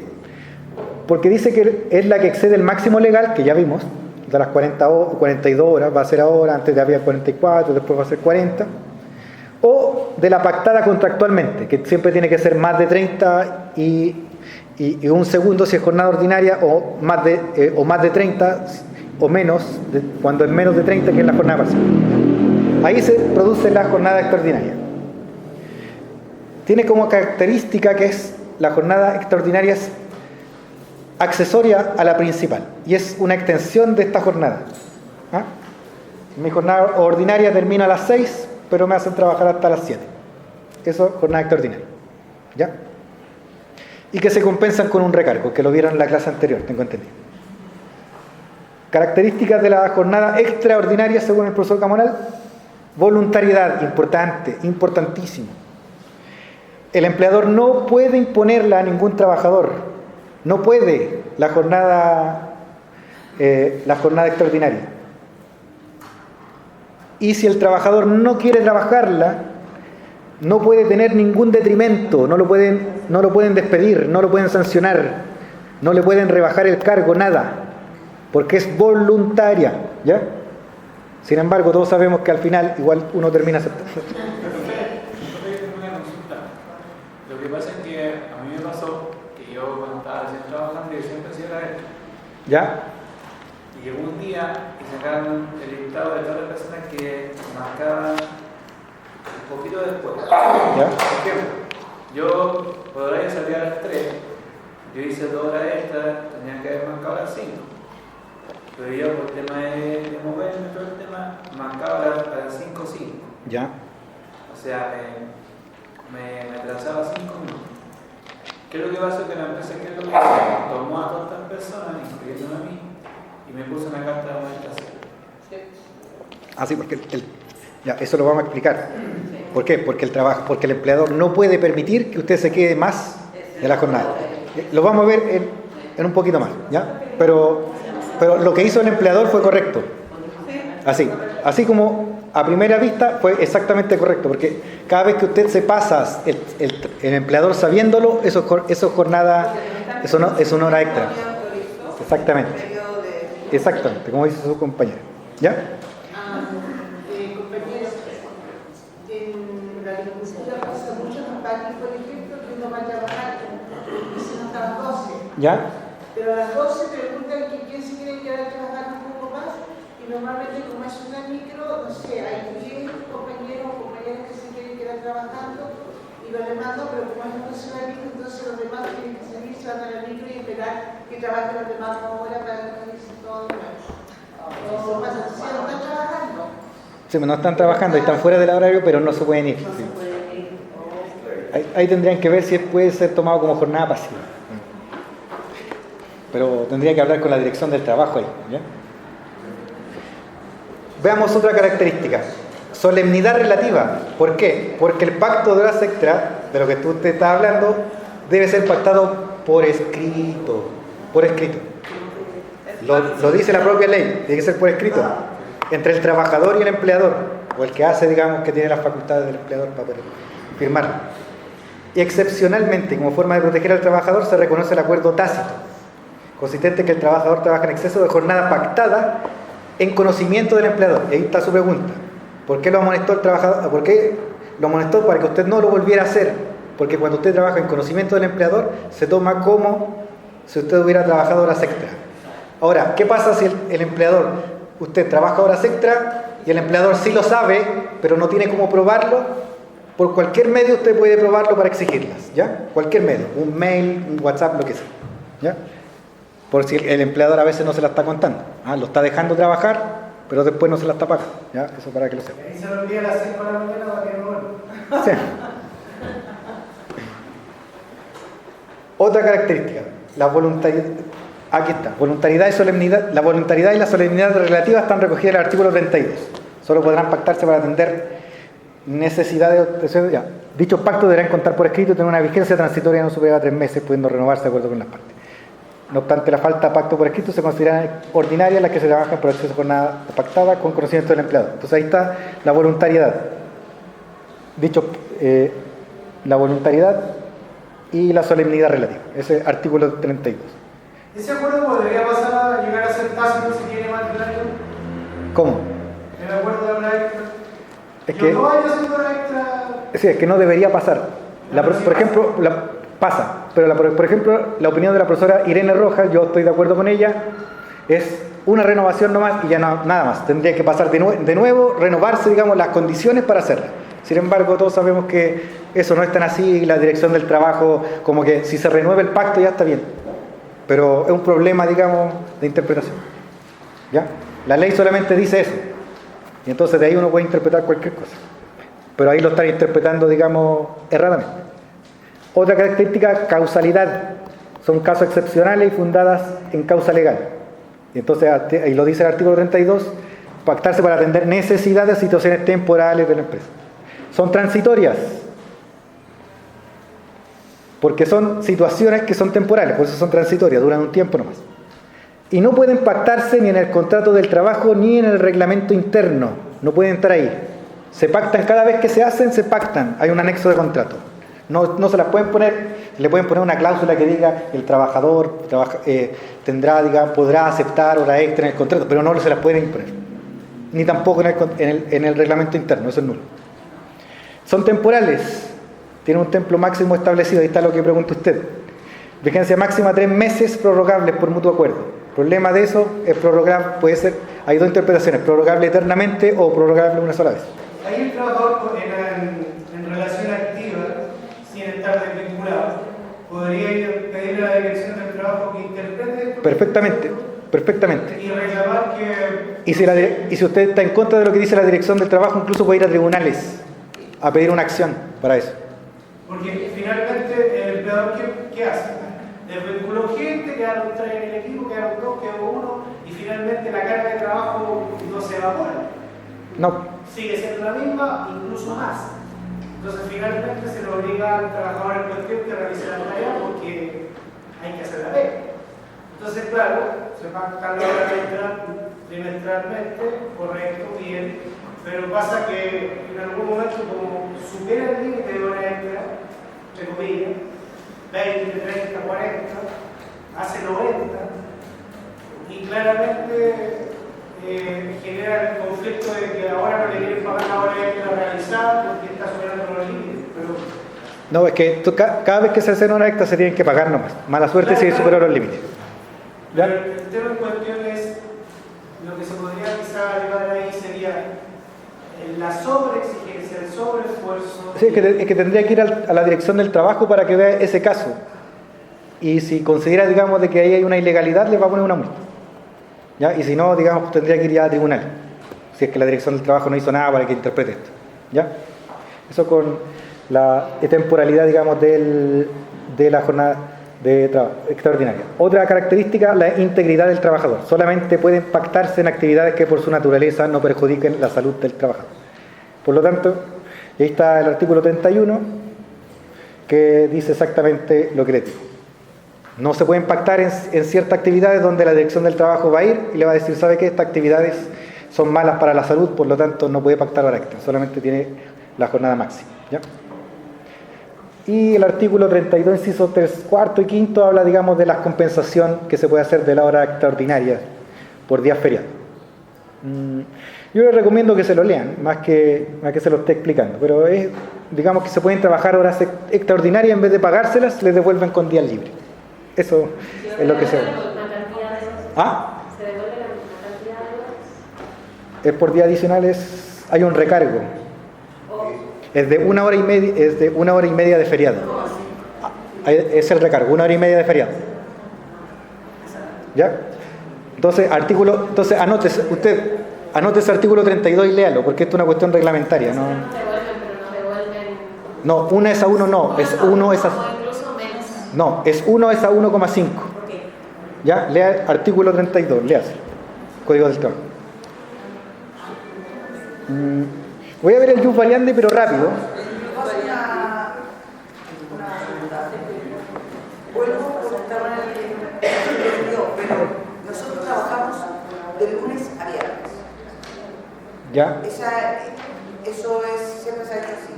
Porque dice que es la que excede el máximo legal, que ya vimos, de las 42 horas, va a ser ahora, antes había 44, después va a ser 40, o de la pactada contractualmente, que siempre tiene que ser más de 30 y un segundo si es jornada ordinaria, o más de 30 o menos, cuando es menos de 30, que es la jornada parcial. Ahí se produce la jornada extraordinaria. Tiene como característica que es la jornada extraordinaria es accesoria a la principal y es una extensión de esta jornada. ¿Ah? Mi jornada ordinaria termina a las 6, pero me hacen trabajar hasta las 7. Eso es jornada extraordinaria. ¿Ya? Y que se compensan con un recargo, que lo vieron en la clase anterior, tengo entendido. Características de la jornada extraordinaria según el profesor Camonal: voluntariedad, importantísimo. El empleador no puede imponerla a ningún trabajador. No puede la jornada extraordinaria. Y si el trabajador no quiere trabajarla, no puede tener ningún detrimento, no lo pueden despedir, no lo pueden sancionar, no le pueden rebajar el cargo, nada, porque es voluntaria, ¿ya? Sin embargo, todos sabemos que al final igual uno termina aceptando. Lo que pasa es que a mí me pasó que yo cuando estaba recién trabajando yo siempre hacía esto. ¿Ya? Y llegó un día y sacaron el listado de todas las personas que marcaban un poquito después. ¿Ya? Por ejemplo, yo por horario salía a las 3, yo hice 2 horas extras, tenía que haber marcado a las 5. Pero yo por el tema de moverme, todo el tema, marcaba a las 5:05. ¿Ya? O sea, me atrasaba 5 minutos. ¿Qué es lo que pasó? Que la empresa que lo hizo tomó a todas estas personas, incluyéndome a mí, y me puso una carta de aumentación. Ah, sí, porque Ya, eso lo vamos a explicar. ¿Por qué? Porque el empleador no puede permitir que usted se quede más de la jornada. Lo vamos a ver en un poquito más, ¿ya? Pero lo que hizo el empleador fue correcto. Así como a primera vista fue exactamente correcto, porque cada vez que usted se pasa, el empleador sabiéndolo, eso es jornada, eso no, es una hora extra. Exactamente, como dice su compañera. ¿Ya? Compañeros, en la agricultura pasa mucho en Paqui, por ejemplo, que uno va a trabajar y si no está a las 12. ¿Ya? Pero a las 12 preguntan que quién se quiere quedar trabajando un poco más y normalmente como es una micro, no sé, hay 10 compañeros o compañeras que se quieren quedar trabajando y los demás no, pero como es una sola micro, entonces los demás tienen que salir, se van a la micro y esperar que trabajen los demás ahora para que no dicen todo de nuevo. O pasa, si no están trabajando. Sí, no están trabajando, están fuera del horario, pero no se pueden ir. Sí. Ahí tendrían que ver si puede ser tomado como jornada pasiva. Pero tendría que hablar con la dirección del trabajo ahí. ¿Ya? Veamos otra característica. Solemnidad relativa. ¿Por qué? Porque el pacto de horas extra, de lo que usted está hablando, debe ser pactado por escrito. Por escrito. Lo dice la propia ley, tiene que ser por escrito. Entre el trabajador y el empleador, o el que hace, digamos, que tiene las facultades del empleador para poder firmarlo. Y excepcionalmente, como forma de proteger al trabajador, se reconoce el acuerdo tácito, consistente en que el trabajador trabaja en exceso de jornada pactada en conocimiento del empleador. Y ahí está su pregunta. ¿Por qué lo amonestó el trabajador? ¿Por qué lo amonestó? Para que usted no lo volviera a hacer. Porque cuando usted trabaja en conocimiento del empleador, se toma como si usted hubiera trabajado horas extra. Ahora, ¿qué pasa si el empleador, usted trabaja horas extra y el empleador sí lo sabe, pero no tiene cómo probarlo? Por cualquier medio usted puede probarlo para exigirlas, ¿ya? Cualquier medio, un mail, un WhatsApp, lo que sea, ¿ya? Por si el empleador a veces no se la está contando, lo está dejando trabajar, pero después no se la está pagando, ¿ya? Eso para que lo sepa. Ahí se lo olvida a las 5 de la mañana para que no vuelva. Sí. Otra característica, la voluntariedad. Aquí está, voluntariedad y solemnidad. La voluntariedad y la solemnidad relativas están recogidas en el artículo 32. Solo podrán pactarse para atender necesidades. Ya. Dichos pactos deberán contar por escrito y tener una vigencia transitoria no superior a 3 meses, pudiendo renovarse de acuerdo con las partes. No obstante, la falta de pacto por escrito se considera ordinaria las que se trabajan por exceso de jornada pactada con conocimiento del empleado. Entonces ahí está la voluntariedad. La voluntariedad y la solemnidad relativa. Ese artículo 32. ¿Ese acuerdo podría pasar a llegar a ser tácito si tiene más de un año? ¿Cómo? ¿El acuerdo de hora extra? Es que, yo 2 años haciendo hora extra. Sí, es que no debería pasar. Por ejemplo, pasa, pero por ejemplo, la opinión de la profesora Irene Rojas, yo estoy de acuerdo con ella, es una renovación nomás y ya nada más. Tendría que pasar de nuevo, renovarse, digamos, las condiciones para hacerla. Sin embargo, todos sabemos que eso no es tan así y la dirección del trabajo, como que si se renueva el pacto ya está bien. Pero es un problema, digamos, de interpretación. ¿Ya? La ley solamente dice eso. Y entonces de ahí uno puede interpretar cualquier cosa. Pero ahí lo están interpretando, digamos, erradamente. Otra característica, causalidad. Son casos excepcionales y fundadas en causa legal. Y entonces, ahí lo dice el artículo 32, pactarse para atender necesidades, situaciones temporales de la empresa. Son transitorias. Porque son situaciones que son temporales, por eso son transitorias, duran un tiempo nomás. Y no pueden pactarse ni en el contrato del trabajo ni en el reglamento interno. No pueden estar ahí. Se pactan cada vez que se hacen, se pactan. Hay un anexo de contrato. No se las pueden poner, le pueden poner una cláusula que diga el trabajador podrá aceptar hora extra en el contrato, pero no se las pueden imponer. Ni tampoco en el reglamento interno, eso es nulo. Son temporales. Tiene un tiempo máximo establecido, ahí está lo que pregunta usted. Vigencia máxima 3 meses prorrogables por mutuo acuerdo. El problema de eso es prorrogable, puede ser, hay 2 interpretaciones, prorrogable eternamente o prorrogable una sola vez. Ahí el trabajador en relación activa, sin estar desvinculado, podría pedirle a la dirección del trabajo que interprete esto. Perfectamente. Y reclamar que... Y si usted está en contra de lo que dice la dirección del trabajo, incluso puede ir a tribunales a pedir una acción para eso. Porque finalmente el empleador, ¿qué hace? Desvinculó gente, quedaron 3 en el equipo, quedaron 2, quedó 1, y finalmente la carga de trabajo no se evapora. No. Sigue siendo la misma, incluso más. Entonces finalmente se le obliga al trabajador en cuestión que realice la tarea porque hay que hacer la pega. Entonces, claro, se pactan la hora trimestralmente, correcto, bien, pero pasa que en algún momento, como supera el límite de hora extra, entre comillas, 20, 30, 40, hace 90, y claramente genera el conflicto de que ahora no le quieren pagar la hora extra realizada porque está superando los límites. Pero no, es que cada vez que se hace hora extra se tienen que pagar nomás. Mala suerte si superó los límites. ¿Ya? Pero el tema en cuestión es, lo que se podría quizá agregar ahí sería la sobreexigencia, el sobreesfuerzo. Sí, es que tendría que ir a la dirección del trabajo para que vea ese caso. Y si considera, digamos, de que ahí hay una ilegalidad, le va a poner una multa. ¿Ya? Y si no, digamos, tendría que ir ya a tribunal. Si es que la dirección del trabajo no hizo nada para que interprete esto. ¿Ya? Eso con la temporalidad, digamos, de la jornada de trabajo extraordinaria. Otra característica, la integridad del trabajador. Solamente pueden pactarse en actividades que por su naturaleza no perjudiquen la salud del trabajador. Por lo tanto, ahí está el artículo 31, que dice exactamente lo que le digo. No se pueden pactar en ciertas actividades donde la dirección del trabajo va a ir y le va a decir, ¿sabe qué? Estas actividades son malas para la salud, por lo tanto no puede pactar hora extra, solamente tiene la jornada máxima. ¿Ya? Y el artículo 32, incisos 3, cuarto y quinto, habla, digamos, de la compensación que se puede hacer de la hora extraordinaria por días feriados. Yo les recomiendo que se lo lean, más que se lo esté explicando, pero es, digamos, que se pueden trabajar horas extraordinarias, en vez de pagárselas, les devuelven con días libres. Eso es lo que se ve. ¿Ah? ¿Se devuelve la cantidad de horas? Es por días adicionales, hay un recargo. Es de 1 hora y media, es de 1 hora y media de feriado. Es el recargo, 1 hora y media de feriado. ¿Ya? Entonces, anote ese artículo 32 y léalo, porque esto es una cuestión reglamentaria, ¿no? No, 1 es a 1 no, es 1 es a... No, es 1 es a 1,5. ¿Ya? Lea artículo 32, léase. Código del trabajo. Voy a ver el jus variandi, pero rápido. Vuelvo por el tema pero nosotros trabajamos de lunes a viernes. ¿Ya? Eso siempre se ha hecho así.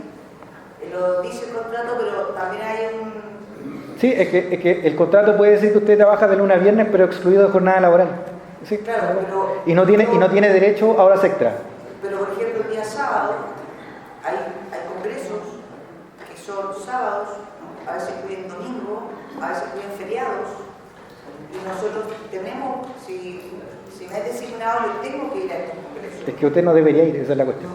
Lo dice el contrato, pero también hay un... Sí, es que el contrato puede decir que usted trabaja de lunes a viernes, pero excluido de jornada laboral. Sí, claro, pero, y no tiene derecho a horas extra. Pero, por ejemplo, el día sábado hay congresos que son sábados, ¿no? A veces incluyen domingo, a veces incluyen feriados, y nosotros tenemos, si me es designado, yo tengo que ir a estos congresos. Es que usted no debería ir, esa es la cuestión.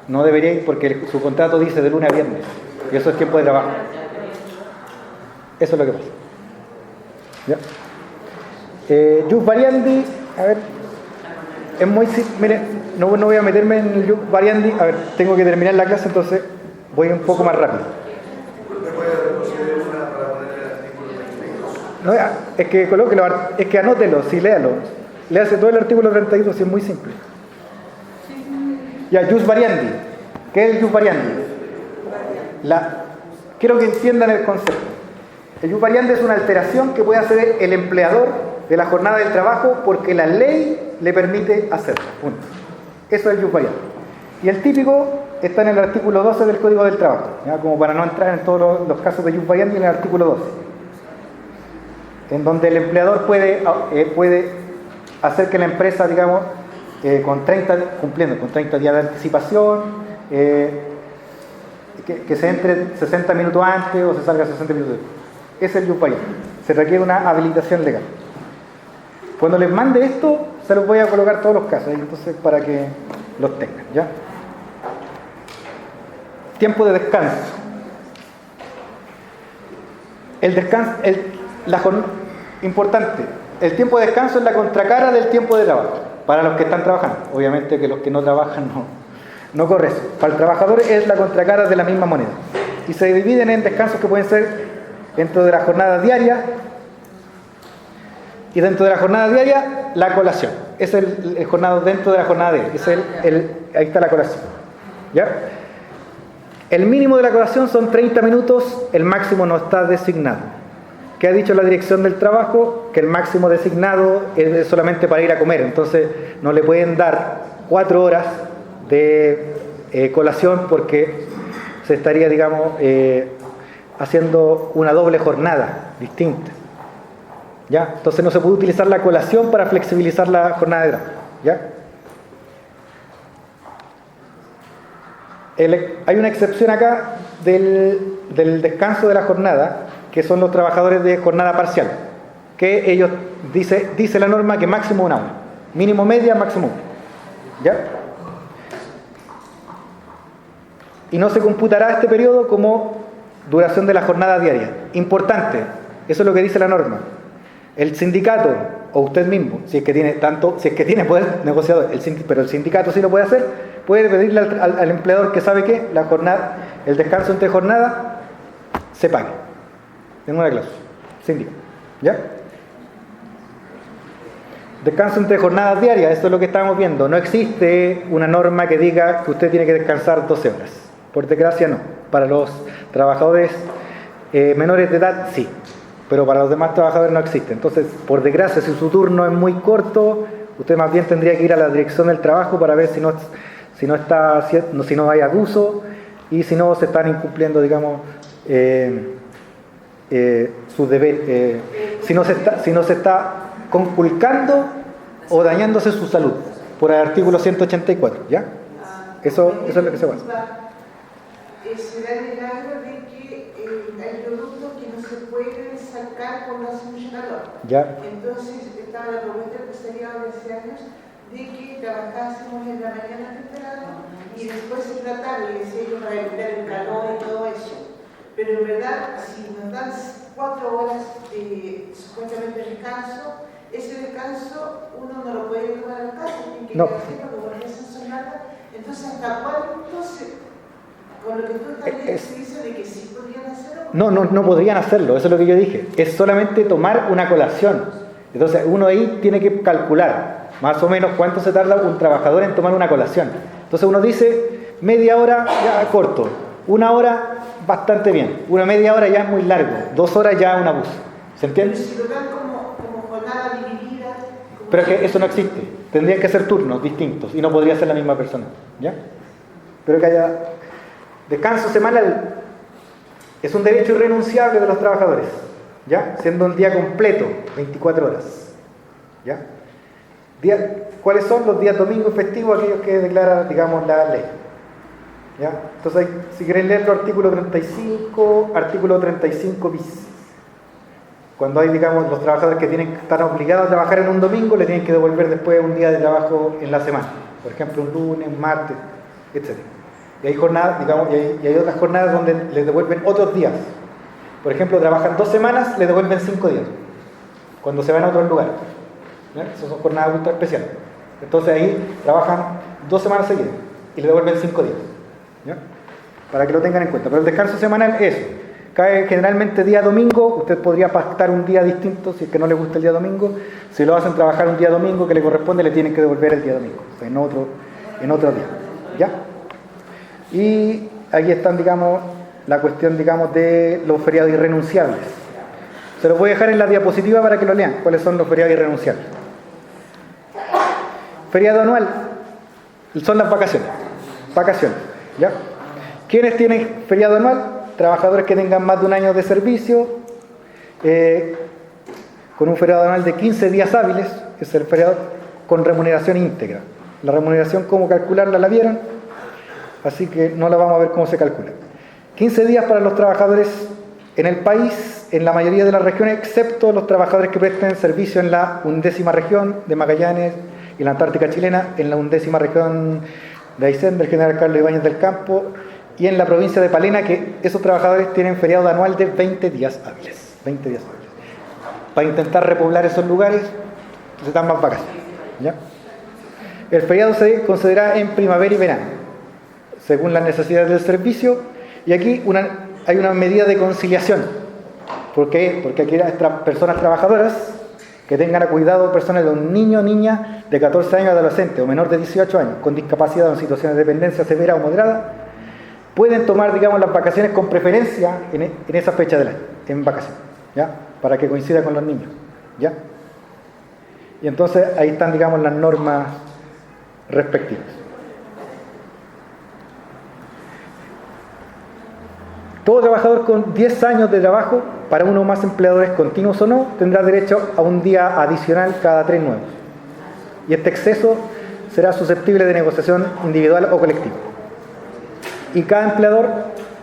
No debería ir porque su contrato dice de lunes a viernes, y eso es tiempo de trabajo. Eso es lo que pasa. ¿Ya? Jus variandi, a ver, es muy simple. Mire, no voy a meterme en el jus variandi. A ver, tengo que terminar la clase, entonces voy un poco más rápido. ¿Me puede retroceder una para poner el artículo 32? No, es que colóquelo, es que anótelo, sí, léalo. Léase todo el artículo 32, sí, es muy simple. Ya, jus variandi. ¿Qué es el jus variandi? Quiero que entiendan el concepto. El jus variandi es una alteración que puede hacer el empleador de la jornada del trabajo porque la ley le permite hacerlo. Punto. Eso es el jus variandi. Y el típico está en el artículo 12 del Código del Trabajo, ¿ya? Como para no entrar en todos los casos de jus variandi, en el artículo 12, en donde el empleador puede hacer que la empresa, digamos, cumpliendo con 30 días de anticipación, que se entre 60 minutos antes o se salga 60 minutos después. Es el jus variandi. Se requiere una habilitación legal. Cuando les mande esto, se los voy a colocar todos los casos, entonces para que los tengan, ¿ya? Tiempo de descanso. Importante, el tiempo de descanso es la contracara del tiempo de trabajo, para los que están trabajando. Obviamente que los que no trabajan no corre eso. Para el trabajador es la contracara de la misma moneda. Y se dividen en descansos que pueden ser dentro de la jornada diaria, y dentro de la jornada diaria, la colación. es el jornado dentro de la jornada D. Es ahí está la colación. ¿Ya? El mínimo de la colación son 30 minutos, el máximo no está designado. ¿Qué ha dicho la dirección del trabajo? Que el máximo designado es solamente para ir a comer. Entonces no le pueden dar 4 horas de colación porque se estaría, digamos, haciendo una doble jornada distinta. ¿Ya? Entonces no se puede utilizar la colación para flexibilizar la jornada de trabajo. ¿Ya? Hay una excepción acá del descanso de la jornada, que son los trabajadores de jornada parcial, que ellos, dice la norma que máximo 1 hora, mínimo media, máximo 1. ¿Ya? Y no se computará este periodo como duración de la jornada diaria. Importante, eso es lo que dice la norma. El sindicato, o usted mismo, si es que tiene poder negociador, pero el sindicato sí lo puede hacer, puede pedirle al empleador que sabe que el descanso entre jornada se pague. En una cláusula, síndico. ¿Ya? Descanso entre jornadas diarias, esto es lo que estamos viendo. No existe una norma que diga que usted tiene que descansar 12 horas. Por desgracia no. Para los trabajadores menores de edad sí, pero para los demás trabajadores no existe. Entonces, por desgracia, si su turno es muy corto, usted más bien tendría que ir a la dirección del trabajo para ver si no hay abuso y si no se están incumpliendo, digamos, sus deberes, si no se está conculcando o dañándose su salud por el artículo 184, ¿ya? Eso es lo que se pasa. Se da el milagro de que hay productos que no se pueden sacar cuando hace mucho calor. ¿Ya? Entonces estaba la propuesta empresarial de hace años de que trabajásemos en la mañana temprano y después en la tarde, y decía yo, para evitar el calor y todo eso. Pero en verdad, si nos dan 4 horas supuestamente de descanso, ese descanso uno no lo puede tomar al caso, tiene que hacerlo como no se nada. Entonces, ¿hasta cuándo? Con lo que tú estás diciendo, se dice de que sí podrían hacerlo. No podrían hacerlo, eso es lo que yo dije. Es solamente tomar una colación. Entonces, uno ahí tiene que calcular más o menos cuánto se tarda un trabajador en tomar una colación. Entonces, uno dice, media hora ya corto, 1 hora bastante bien, una media hora ya es muy largo, 2 horas ya es un abuso. ¿Se entiende? Pero si lo dan como jornada dividida. Pero es que eso no existe. Tendrían que ser turnos distintos y no podría ser la misma persona. ¿Ya? Pero que haya descanso semanal es un derecho irrenunciable de los trabajadores. ¿Ya? Siendo un día completo, 24 horas. ¿Ya? ¿Cuáles son los días domingos festivos? Aquellos que declara, digamos, la ley. ¿Ya? Entonces, si quieren leer el artículo 35 bis. Cuando hay, digamos, los trabajadores que están obligados a trabajar en un domingo, le tienen que devolver después un día de trabajo en la semana. Por ejemplo, un lunes, un martes, etc. Y hay jornadas, digamos, y hay otras jornadas donde les devuelven otros días. Por ejemplo, trabajan 2 semanas, le devuelven 5 días. Cuando se van a otros lugares. ¿Ya? Esas son jornadas ultra especiales. Entonces ahí trabajan 2 semanas seguidas y le devuelven 5 días. ¿Ya? Para que lo tengan en cuenta. Pero el descanso semanal es, cae generalmente día domingo, usted podría pactar un día distinto si es que no le gusta el día domingo. Si lo hacen trabajar un día domingo que le corresponde, le tienen que devolver el día domingo, o sea, en otro día. ¿Ya? Y aquí están, digamos, la cuestión, digamos, de los feriados irrenunciables. Se los voy a dejar en la diapositiva para que lo lean, cuáles son los feriados irrenunciables. Feriado anual son las vacaciones. ¿Ya? ¿Quiénes tienen feriado anual? Trabajadores que tengan más de 1 año de servicio, con un feriado anual de 15 días hábiles, que es el feriado con remuneración íntegra. La remuneración, cómo calcularla, la vieron, así que no la vamos a ver cómo se calcula. 15 días para los trabajadores en el país, en la mayoría de las regiones, excepto los trabajadores que presten servicio en la 11ª región de Magallanes y la Antártica chilena, en la 11ª región de Aysén, del general Carlos Ibáñez del Campo, y en la provincia de Palena, que esos trabajadores tienen feriado anual de 20 días hábiles. 20 días hábiles. Para intentar repoblar esos lugares, se dan más vacaciones. ¿Ya? El feriado se concederá en primavera y verano, según las necesidades del servicio, y aquí hay una medida de conciliación. ¿Por qué? Porque aquí hay personas trabajadoras que tengan a cuidado personal de un niño o niña de 14 años adolescente o menor de 18 años con discapacidad o en situaciones de dependencia severa o moderada, pueden tomar, digamos, las vacaciones con preferencia en esa fecha del año, en vacaciones, ¿ya? Para que coincida con los niños, ¿ya? Y entonces ahí están, digamos, las normas respectivas. Todo trabajador con 10 años de trabajo, para uno o más empleadores continuos o no, tendrá derecho a un día adicional cada 3 nuevos. Y este exceso será susceptible de negociación individual o colectiva. Y cada empleador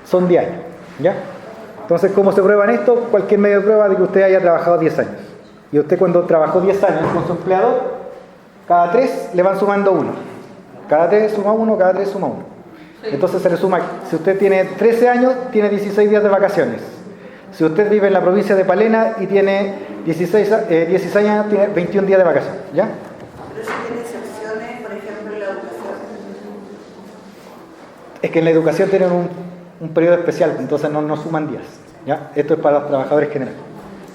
son 10 años, ¿ya? Entonces, ¿cómo se prueba esto? Cualquier medio de prueba de que usted haya trabajado 10 años. Y usted, cuando trabajó 10 años con su empleador, cada 3 le van sumando 1. Cada 3 suma 1, cada 3 suma 1. Entonces se le suma, si usted tiene 13 años, tiene 16 días de vacaciones. Si usted vive en la provincia de Palena y tiene 16 años, tiene 21 días de vacaciones, ¿ya? Pero eso tiene excepciones, por ejemplo, en la educación. Es que en la educación tienen un periodo especial, entonces no suman días, ¿ya? Esto es para los trabajadores generales.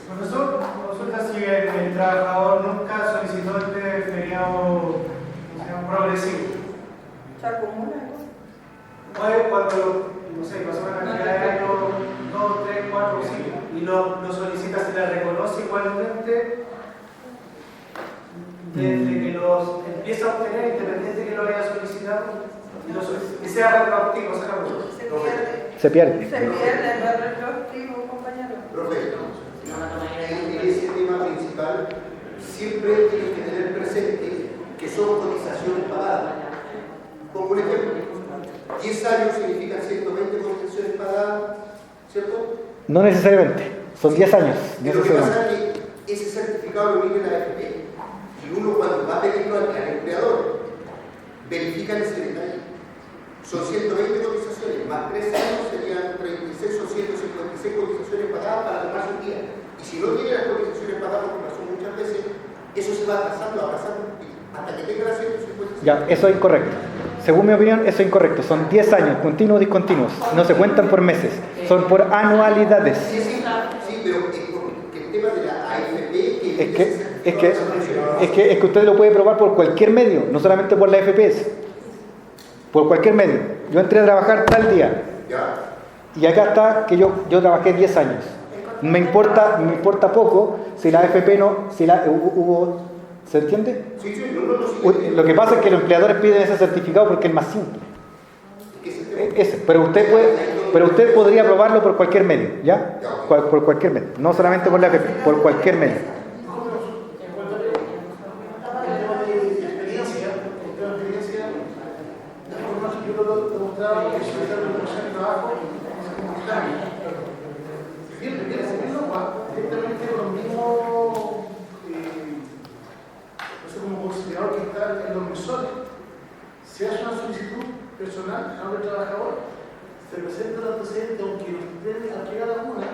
Profesor, consulta si el trabajador nunca solicitó este feriado progresivo. ¿Se acumula? Puede cuando, no sé, pasó una cantidad de años, 2, 3, 4, 5, y lo solicita, se le reconoce igualmente desde que los empieza a obtener, independiente de que lo haya solicitado, y sea retroactivo, Se pierde. Se pierde, no es retroactivo, compañero. Profe, en ese tema principal siempre tienen que tener presente que son cotizaciones pagadas. Como un ejemplo, 10 años significan 120 cotizaciones pagadas, ¿cierto? No necesariamente, son 10 años. Pero lo que pasa es que ese certificado lo emite la AFP. Y uno, cuando va a pedirlo al empleador, verifica ese detalle. Son 120 cotizaciones, más 3 años serían 36 o 156 cotizaciones pagadas para tomarse un día. Y si no tiene las cotizaciones pagadas, como pasó muchas veces, eso se va atrasando, hasta que tenga las 156. Ya, eso es incorrecto. Según mi opinión, eso es incorrecto. Son 10 años, continuos, discontinuos. No se cuentan por meses, son por anualidades. Sí, pero el tema de la AFP... Es que usted lo puede probar por cualquier medio, no solamente por la FPS. Por cualquier medio. Yo entré a trabajar tal día. Y acá está que yo trabajé 10 años. Me importa poco si la AFP hubo... ¿Se entiende? Sí, Lo que pasa es que los empleadores piden ese certificado porque es más simple. Ese. Pero usted podría probarlo por cualquier medio, ¿ya? Por cualquier medio. No solamente por la AFP, por cualquier medio. Si hace una solicitud personal a un trabajador, se presenta el antecedente, aunque no esté aplicada alguna,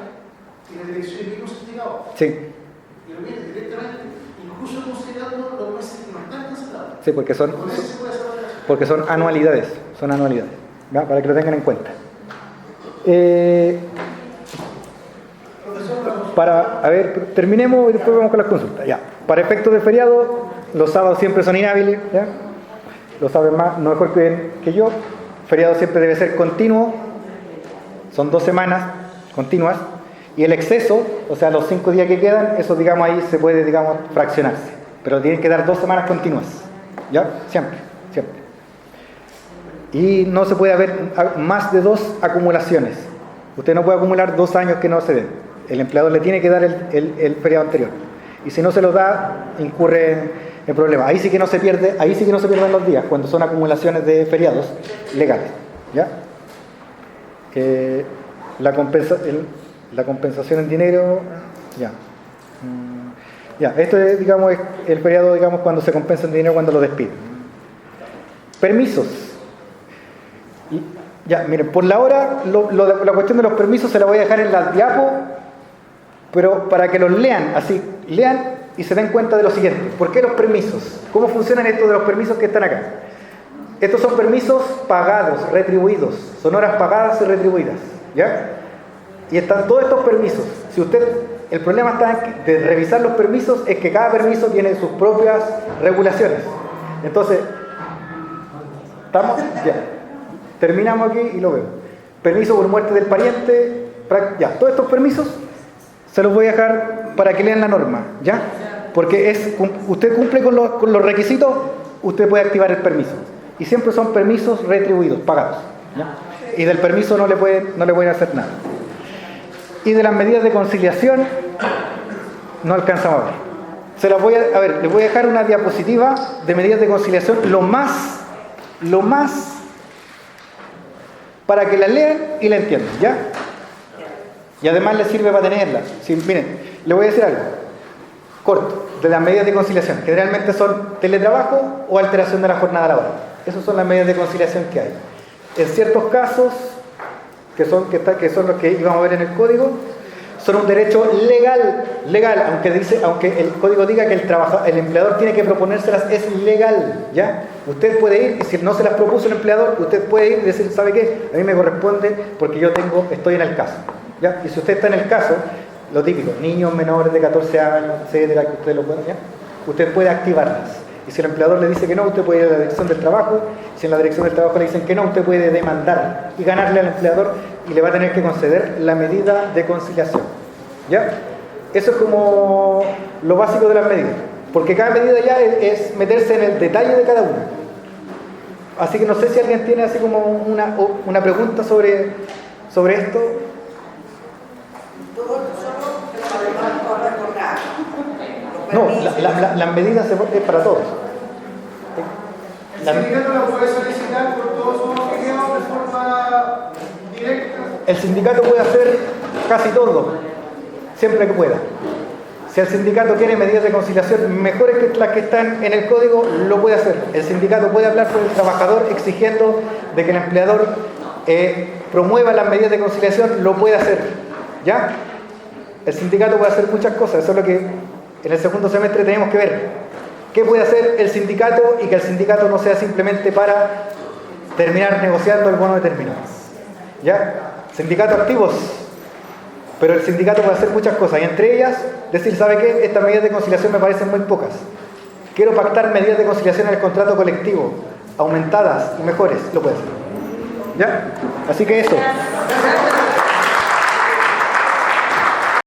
y la dirección emite un certificado. Sí. Y lo viene directamente, incluso considerando los meses que no están cancelados. Sí, porque son anualidades. Son anualidades, ¿ya? Para que lo tengan en cuenta. Terminemos y después vamos con las consultas. Ya. Para efectos de feriado, los sábados siempre son inhábiles, ¿ya? Lo saben más, no mejor que yo. Feriado siempre debe ser continuo, son 2 semanas continuas, y el exceso, o sea, los 5 días que quedan, eso, digamos, ahí se puede, digamos, fraccionarse, pero tienen que dar 2 semanas continuas, ¿ya? Siempre. Y no se puede haber más de 2 acumulaciones. Usted no puede acumular 2 años que no se den. El empleador le tiene que dar el feriado anterior, y si no se lo da, incurre el problema. Ahí sí que no se pierden los días, cuando son acumulaciones de feriados legales, ¿ya? La compensación en dinero, ya. Esto es, digamos, es el feriado, digamos, cuando se compensa en dinero cuando lo despiden. Permisos. Ya, miren, por la hora, la cuestión de los permisos se la voy a dejar en la diapo, pero para que los lean, así, lean y se den cuenta de lo siguiente. ¿Por qué los permisos? ¿Cómo funcionan estos de los permisos que están acá? Estos son permisos pagados, retribuidos. Son horas pagadas y retribuidas, ¿ya? Y están todos estos permisos. Si usted el problema está en de revisar los permisos, es que cada permiso tiene sus propias regulaciones. Entonces, ¿estamos? Ya. Terminamos aquí y lo veo. Permiso por muerte del pariente, ya. Todos estos permisos se los voy a dejar para que lean la norma, ¿ya? Porque usted cumple con los requisitos, usted puede activar el permiso. Y siempre son permisos retribuidos, pagados, ¿ya? Y del permiso no le pueden hacer nada. Y de las medidas de conciliación no alcanzamos a ver. Les voy a dejar una diapositiva de medidas de conciliación lo más para que la lean y la entiendan, ¿ya? Y además les sirve para tenerla. Sí, miren, les voy a decir algo corto de las medidas de conciliación, que realmente son teletrabajo o alteración de la jornada laboral. Esas son las medidas de conciliación que hay. En ciertos casos, que son los que íbamos a ver en el código, son un derecho legal, aunque el código diga que el empleador tiene que proponérselas, es legal, ¿ya? Usted puede ir, y si no se las propuso el empleador, usted puede ir y decir, ¿sabe qué? A mí me corresponde porque estoy en el caso, ¿ya? Y si usted está en el caso, lo típico, niños menores de 14 años, etcétera, que usted lo pueda, ¿ya? Usted puede activarlas. Y si el empleador le dice que no, usted puede ir a la dirección del trabajo. Si en la dirección del trabajo le dicen que no, usted puede demandar y ganarle al empleador y le va a tener que conceder la medida de conciliación, ¿ya? Eso es como lo básico de las medidas, porque cada medida ya es meterse en el detalle de cada una. Así que no sé si alguien tiene así como una pregunta sobre esto. No, las medidas es para todos. ¿El sindicato la puede solicitar por todos sus afiliados de forma directa? El sindicato puede hacer casi todo, siempre que pueda. Si el sindicato quiere medidas de conciliación mejores que las que están en el código, lo puede hacer. El sindicato puede hablar con el trabajador exigiendo de que el empleador promueva las medidas de conciliación, lo puede hacer, ¿ya? El sindicato puede hacer muchas cosas, eso es lo que en el segundo semestre tenemos que ver. ¿Qué puede hacer el sindicato y que el sindicato no sea simplemente para terminar negociando el bono de término? ¿Ya? Sindicatos activos. Pero el sindicato puede hacer muchas cosas y entre ellas decir, ¿sabe qué? Estas medidas de conciliación me parecen muy pocas. Quiero pactar medidas de conciliación en el contrato colectivo, aumentadas y mejores. Lo puede hacer. ¿Ya? Así que eso.